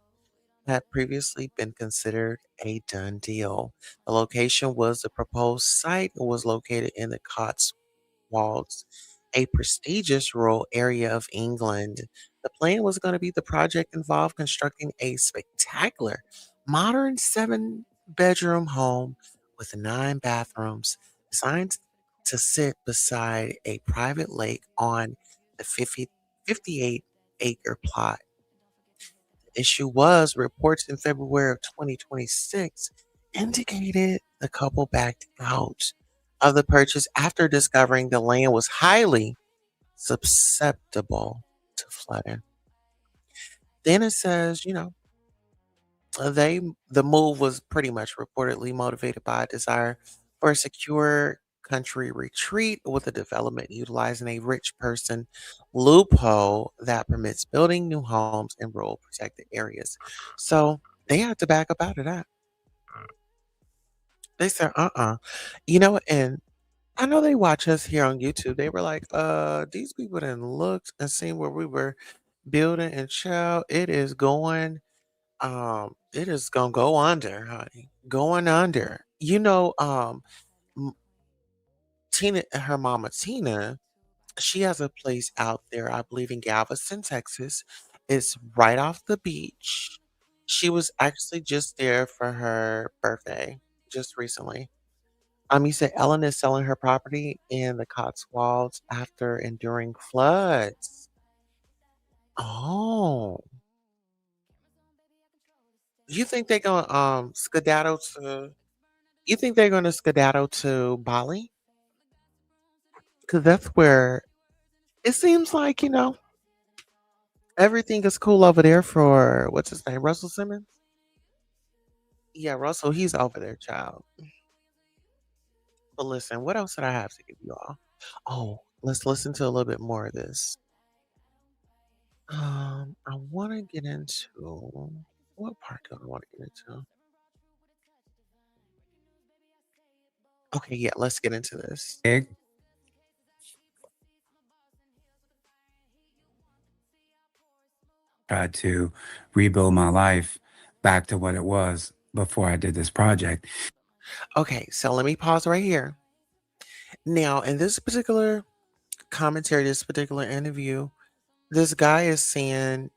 had previously been considered a done deal. The location was the proposed site was located in the Cotswolds, a prestigious rural area of England. The plan was going to be the project involved constructing a spectacular modern 7-bedroom home with 9 bathrooms designed to sit beside a private lake on the 58-acre plot. Issue was reports in February of 2026 indicated the couple backed out of the purchase after discovering the land was highly susceptible to flooding. Then it says, the move was pretty much reportedly motivated by a desire for a secure country retreat with a development utilizing a rich person loophole that permits building new homes in rural protected areas. So they had to back up out of that. They said, and I know they watch us here on YouTube. They were like, these people didn't look and seen where we were building and child, it is gonna go under, honey. Going under. M- her mama Tina, she has a place out there, I believe in Galveston, Texas. It's right off the beach. She was actually just there for her birthday, just recently. You said Ellen is selling her property in the Cotswolds after enduring floods. Oh, you think they're gonna skedaddle to? You think they're gonna skedaddle to Bali? Because that's where it seems like everything is cool over there for what's his name, Russell Simmons. Yeah, Russell, he's over there, child. But listen, what else did I have to give you all? Oh, let's listen to a little bit more of this. I want to get into what part do I want to get into? Okay, yeah, let's get into this. Big. Tried to rebuild my life back to what it was before I did this project. Okay, so let me pause right here. Now, in this particular commentary, this particular interview, this guy is saying,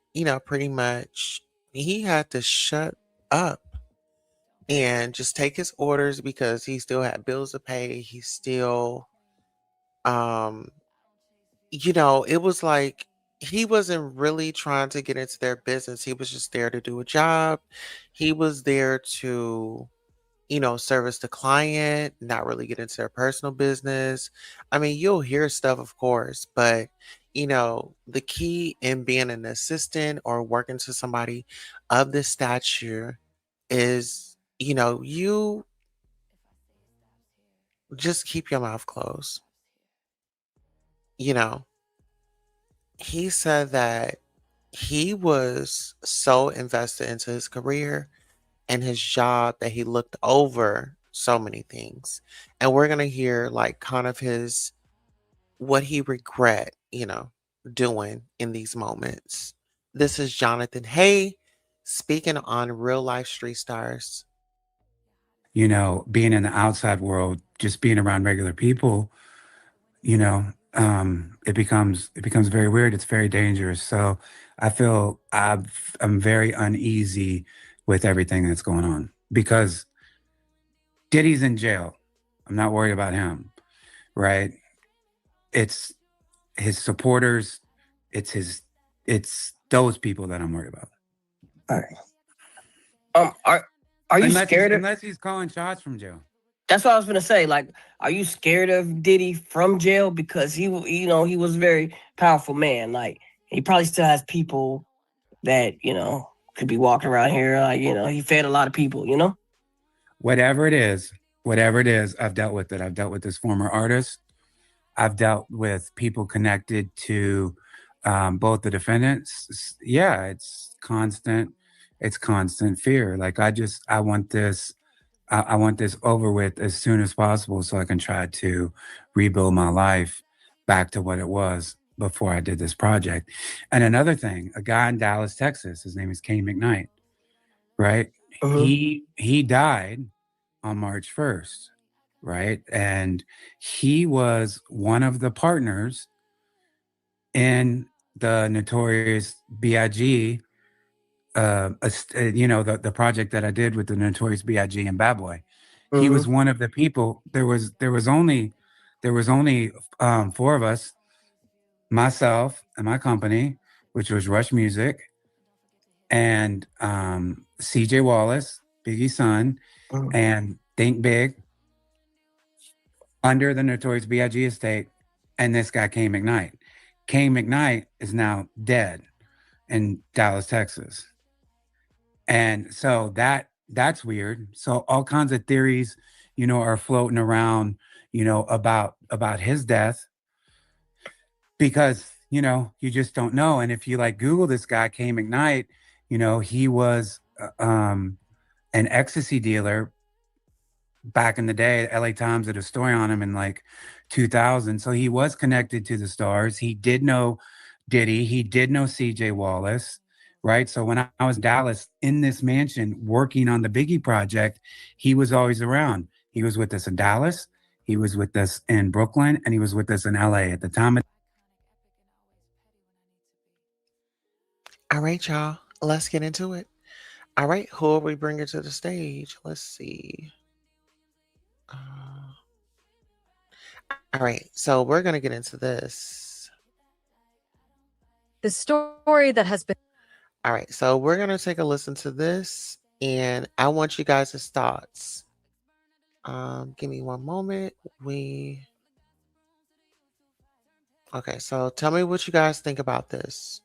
pretty much he had to shut up and just take his orders because he still had bills to pay. He still, um, it was like he wasn't really trying to get into their business. He was just there to do a job. He was there to, service the client, not really get into their personal business. I mean, you'll hear stuff, of course, but the key in being an assistant or working to somebody of this stature is, you just keep your mouth closed. You know, he said that he was so invested into his career and his job that he looked over so many things. And we're going to hear like kind of his what he regret, doing in these moments. This is Jonathan Hay speaking on Real Life Street Stars. You know, being in the outside world, just being around regular people, it becomes very weird. It's very dangerous. So I feel I'm very uneasy with everything that's going on because Diddy's in jail. I'm not worried about him, right? It's his supporters. It's those people that I'm worried about. All right. Are you scared of? Unless he's calling shots from jail. That's what I was gonna say. Like, are you scared of Diddy from jail because he was a very powerful man. Like, he probably still has people that could be walking around here. Like, he fed a lot of people. Whatever it is, I've dealt with it. I've dealt with this former artist. I've dealt with people connected to both the defendants. Yeah, it's constant fear. Like I want this over with as soon as possible so I can try to rebuild my life back to what it was before I did this project. And another thing, a guy in Dallas, Texas, his name is Kane McKnight, right? He died on March 1st, right? And he was one of the partners in the Notorious B.I.G., the project that I did with the Notorious B.I.G. and Bad Boy. He was one of the people. There was only four of us, myself and my company, which was Rush Music, and CJ Wallace, Biggie's son, and Think Big, under the Notorious B.I.G. estate, and this guy Kane McKnight. Kane McKnight is now dead in Dallas, Texas. And so that's weird. So all kinds of theories, are floating around, about his death, because, you just don't know. And if you Google this guy, Kane McKnight, he was an ecstasy dealer back in the day. LA Times did a story on him in 2000. So he was connected to the stars. He did know Diddy. He did know CJ Wallace, right? So when I was in Dallas in this mansion working on the Biggie project, he was always around. He was with us in Dallas. He was with us in Brooklyn, and he was with us in LA at the time. All right, y'all. Let's get into it. All right, who are we bringing to the stage? Let's see. All right, so we're going to get into this. The story that has been... All right, so we're going to take a listen to this, and I want you guys' thoughts. Give me one moment. Okay, so tell me what you guys think about this.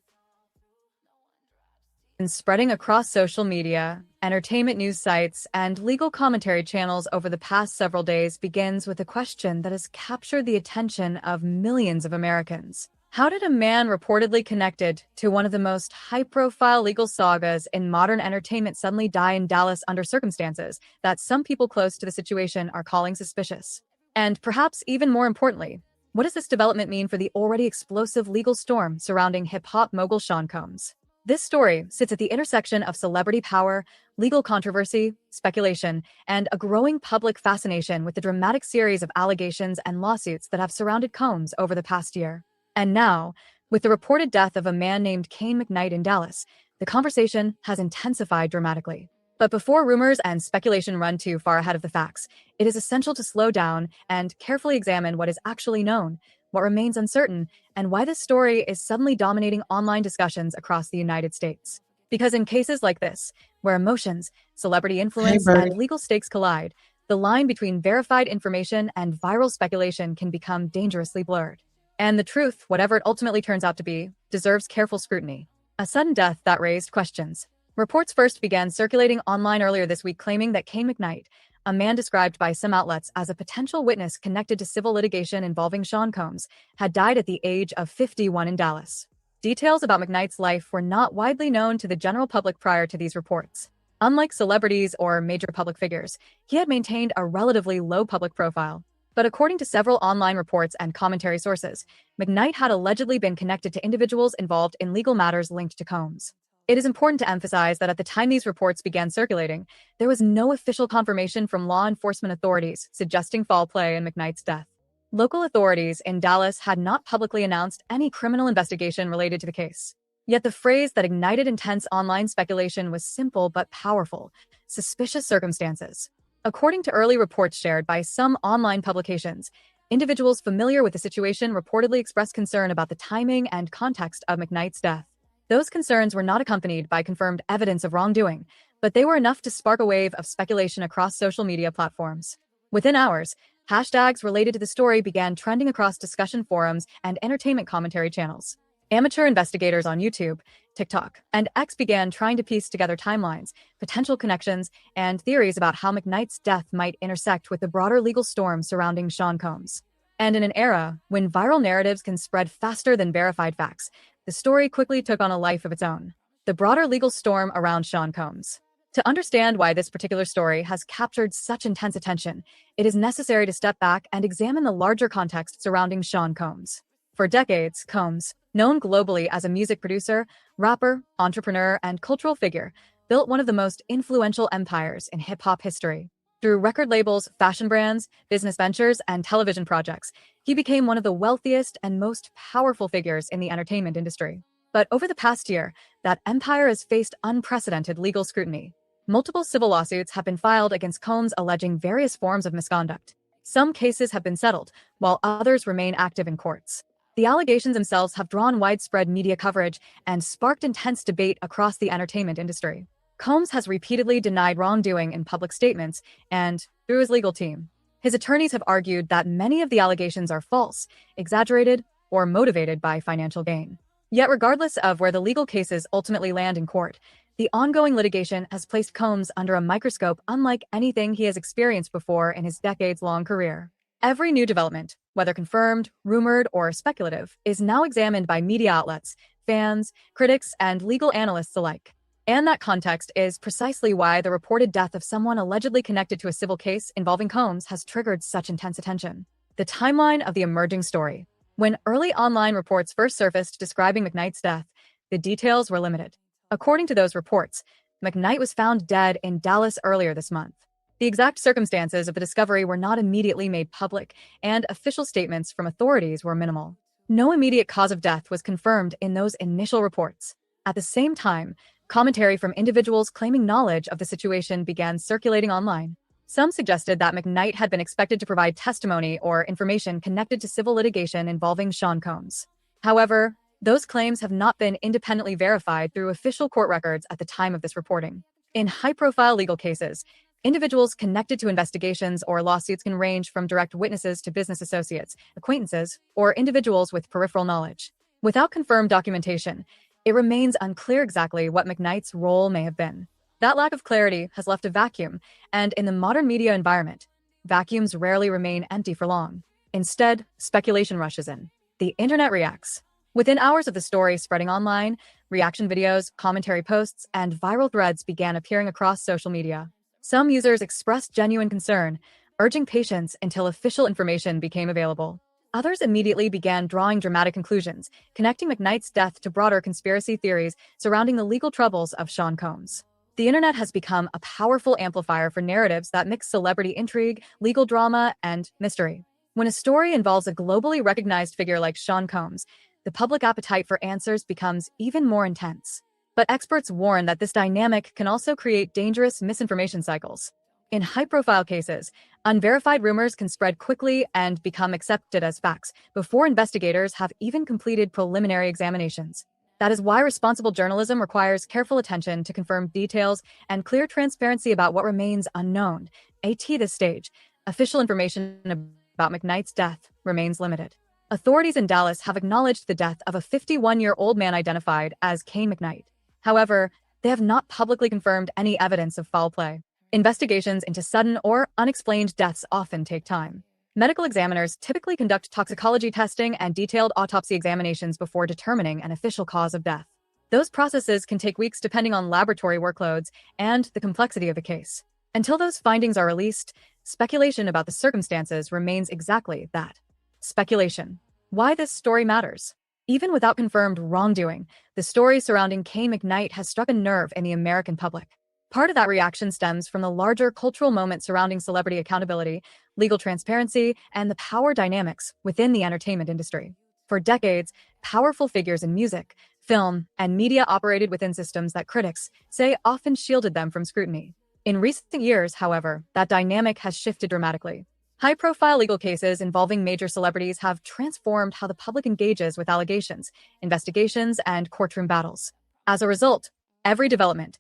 spreading across social media, entertainment news sites, and legal commentary channels over the past several days begins with a question that has captured the attention of millions of Americans. How did a man reportedly connected to one of the most high-profile legal sagas in modern entertainment suddenly die in Dallas under circumstances that some people close to the situation are calling suspicious? And perhaps even more importantly, what does this development mean for the already explosive legal storm surrounding hip-hop mogul Sean Combs? This story sits at the intersection of celebrity power, legal controversy, speculation, and a growing public fascination with the dramatic series of allegations and lawsuits that have surrounded Combs over the past year. And now, with the reported death of a man named Kane McKnight in Dallas, the conversation has intensified dramatically. But before rumors and speculation run too far ahead of the facts, it is essential to slow down and carefully examine what is actually known, what remains uncertain, and why this story is suddenly dominating online discussions across the United States. Because in cases like this, where emotions, celebrity influence, and legal stakes collide, the line between verified information and viral speculation can become dangerously blurred. And the truth, whatever it ultimately turns out to be, deserves careful scrutiny. A sudden death that raised questions. Reports first began circulating online earlier this week claiming that Kane McKnight, a man described by some outlets as a potential witness connected to civil litigation involving Sean Combs, had died at the age of 51 in Dallas. Details about McKnight's life were not widely known to the general public prior to these reports. Unlike celebrities or major public figures, he had maintained a relatively low public profile. But according to several online reports and commentary sources, McKnight had allegedly been connected to individuals involved in legal matters linked to Combs. It is important to emphasize that at the time these reports began circulating, there was no official confirmation from law enforcement authorities suggesting foul play in McKnight's death. Local authorities in Dallas had not publicly announced any criminal investigation related to the case. Yet the phrase that ignited intense online speculation was simple but powerful: suspicious circumstances. According to early reports shared by some online publications, individuals familiar with the situation reportedly expressed concern about the timing and context of McKnight's death. Those concerns were not accompanied by confirmed evidence of wrongdoing, but they were enough to spark a wave of speculation across social media platforms. Within hours, hashtags related to the story began trending across discussion forums and entertainment commentary channels. Amateur investigators on YouTube, TikTok, and X began trying to piece together timelines, potential connections, and theories about how McKnight's death might intersect with the broader legal storm surrounding Sean Combs. And in an era when viral narratives can spread faster than verified facts, the story quickly took on a life of its own. The broader legal storm around Sean Combs. To understand why this particular story has captured such intense attention, it is necessary to step back and examine the larger context surrounding Sean Combs. For decades, Combs, known globally as a music producer, rapper, entrepreneur, and cultural figure, built one of the most influential empires in hip-hop history. Through record labels, fashion brands, business ventures, and television projects, he became one of the wealthiest and most powerful figures in the entertainment industry. But over the past year, that empire has faced unprecedented legal scrutiny. Multiple civil lawsuits have been filed against Combs alleging various forms of misconduct. Some cases have been settled, while others remain active in courts. The allegations themselves have drawn widespread media coverage and sparked intense debate across the entertainment industry. Combs has repeatedly denied wrongdoing in public statements and through his legal team. His attorneys have argued that many of the allegations are false, exaggerated, or motivated by financial gain. Yet regardless of where the legal cases ultimately land in court, the ongoing litigation has placed Combs under a microscope unlike anything he has experienced before in his decades-long career. Every new development, whether confirmed, rumored, or speculative, is now examined by media outlets, fans, critics, and legal analysts alike. And that context is precisely why the reported death of someone allegedly connected to a civil case involving Combs has triggered such intense attention. The timeline of the emerging story. When early online reports first surfaced describing McKnight's death, the details were limited. According to those reports, McKnight was found dead in Dallas earlier this month. The exact circumstances of the discovery were not immediately made public, and official statements from authorities were minimal. No immediate cause of death was confirmed in those initial reports. At the same time, commentary from individuals claiming knowledge of the situation began circulating online. Some suggested that McKnight had been expected to provide testimony or information connected to civil litigation involving Sean Combs. However, those claims have not been independently verified through official court records at the time of this reporting. In high-profile legal cases, individuals connected to investigations or lawsuits can range from direct witnesses to business associates, acquaintances, or individuals with peripheral knowledge. Without confirmed documentation, it remains unclear exactly what McKnight's role may have been. That lack of clarity has left a vacuum, and in the modern media environment, vacuums rarely remain empty for long. Instead, speculation rushes in. The internet reacts. Within hours of the story spreading online, reaction videos, commentary posts, and viral threads began appearing across social media. Some users expressed genuine concern, urging patience until official information became available. Others immediately began drawing dramatic conclusions, connecting McKnight's death to broader conspiracy theories surrounding the legal troubles of Sean Combs. The internet has become a powerful amplifier for narratives that mix celebrity intrigue, legal drama, and mystery. When a story involves a globally recognized figure like Sean Combs, the public appetite for answers becomes even more intense. But experts warn that this dynamic can also create dangerous misinformation cycles. In high-profile cases, unverified rumors can spread quickly and become accepted as facts before investigators have even completed preliminary examinations. That is why responsible journalism requires careful attention to confirm details and clear transparency about what remains unknown. At this stage, official information about McKnight's death remains limited. Authorities in Dallas have acknowledged the death of a 51-year-old man identified as Kane McKnight. However, they have not publicly confirmed any evidence of foul play. Investigations into sudden or unexplained deaths often take time. Medical examiners typically conduct toxicology testing and detailed autopsy examinations before determining an official cause of death. Those processes can take weeks depending on laboratory workloads and the complexity of the case. Until those findings are released, speculation about the circumstances remains exactly that. Speculation. Why this story matters. Even without confirmed wrongdoing, the story surrounding Kane McKnight has struck a nerve in the American public. Part of that reaction stems from the larger cultural moment surrounding celebrity accountability, legal transparency, and the power dynamics within the entertainment industry. For decades, powerful figures in music, film, and media operated within systems that critics say often shielded them from scrutiny. In recent years, however, that dynamic has shifted dramatically. High-profile legal cases involving major celebrities have transformed how the public engages with allegations, investigations, and courtroom battles. As a result, every development,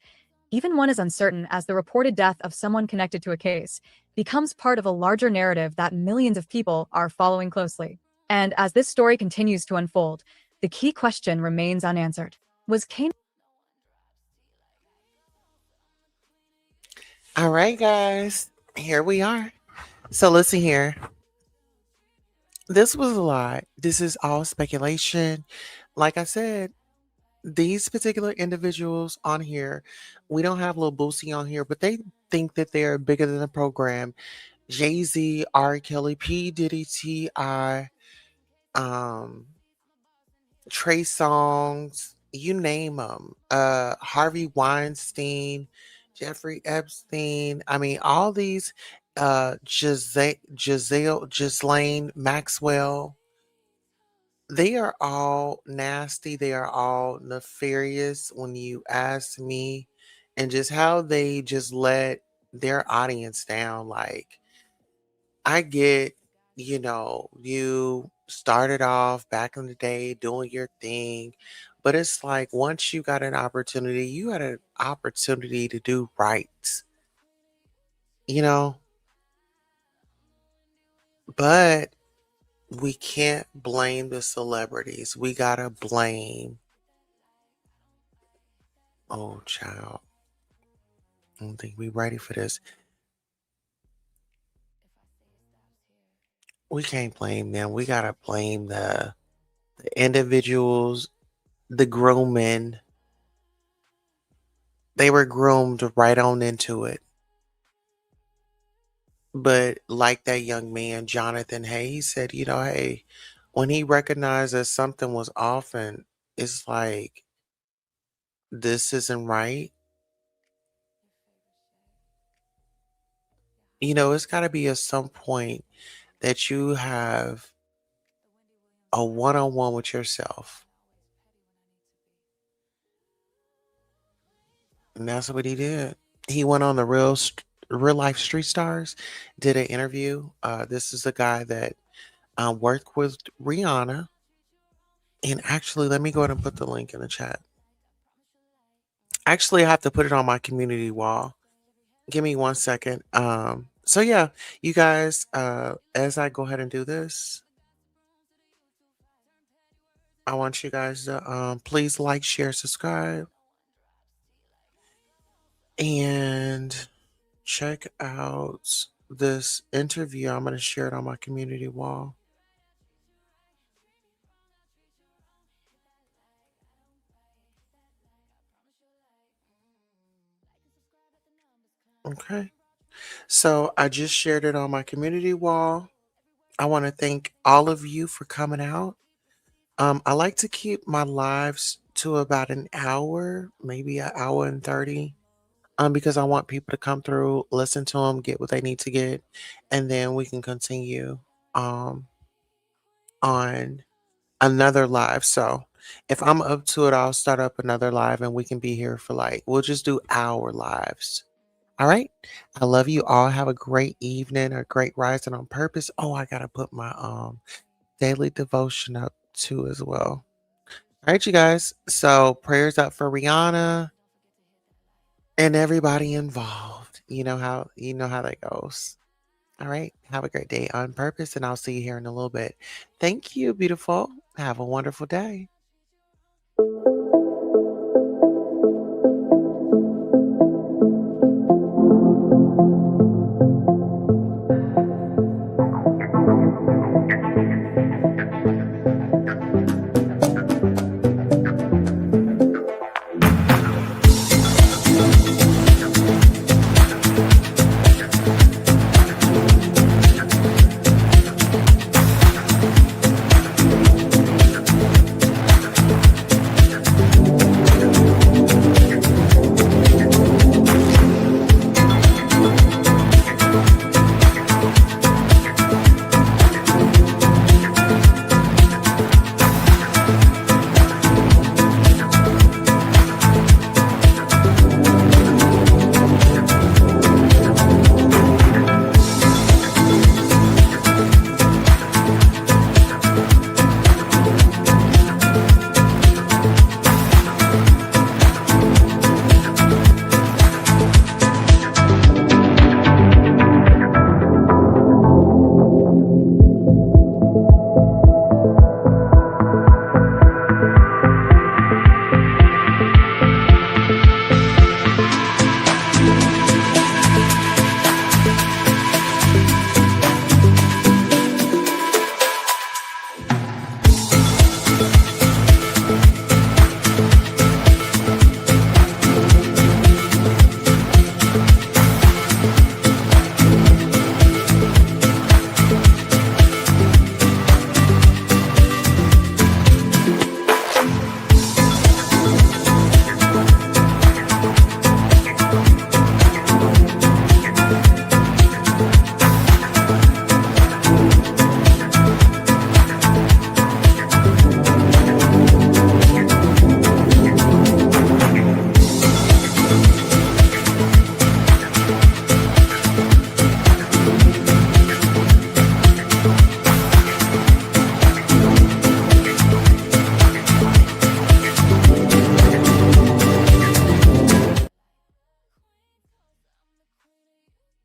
even one as uncertain as the reported death of someone connected to a case, becomes part of a larger narrative that millions of people are following closely. And as this story continues to unfold, the key question remains unanswered. Was Kane All right, guys, here we are. So listen here. This was a lot. This is all speculation. Like I said, these particular individuals on here, we don't have Lil Boosie on here, but they think that they're bigger than the program. Jay-Z, R. Kelly, P. Diddy, T.I., um, Trey Songs, you name them. Harvey Weinstein, Jeffrey Epstein. I mean, all these, Ghislaine Maxwell, they are all nasty. They are all nefarious when you ask me, and just how they just let their audience down. Like, I get, you started off back in the day doing your thing, but it's like once you got an opportunity, you had an opportunity to do right, you know? But we can't blame the celebrities. We gotta blame, oh, child. I don't think we ready for this. We can't blame them. We gotta blame the individuals, the grooming. They were groomed right on into it. But like that young man, Jonathan Hayes said, hey, when he recognized that something was off and it's like, this isn't right, it's got to be at some point that you have a one on one with yourself. And that's what he did. He went on the real life Street Stars, did an interview. This is the guy that worked with Rihanna. And actually, let me go ahead and put the link in the chat. Actually, I have to put it on my community wall. Give me 1 second. So yeah, you guys, as I go ahead and do this, I want you guys to please like, share, subscribe, and check out this interview. I'm going to share it on my community wall. Okay. So I just shared it on my community wall. I want to thank all of you for coming out. I like to keep my lives to about an hour, maybe an hour and 30, because I want people to come through, listen to them, get what they need to get, and then we can continue um, on another live. So if I'm up to it, I'll start up another live and we can be here for we'll just do hour lives. All right. I love you all. Have a great evening, a great rising on purpose. Oh, I gotta put my daily devotion up too as well. All right, you guys. So prayers up for Rihanna and everybody involved. You know how that goes. All right. Have a great day on purpose, and I'll see you here in a little bit. Thank you, beautiful. Have a wonderful day.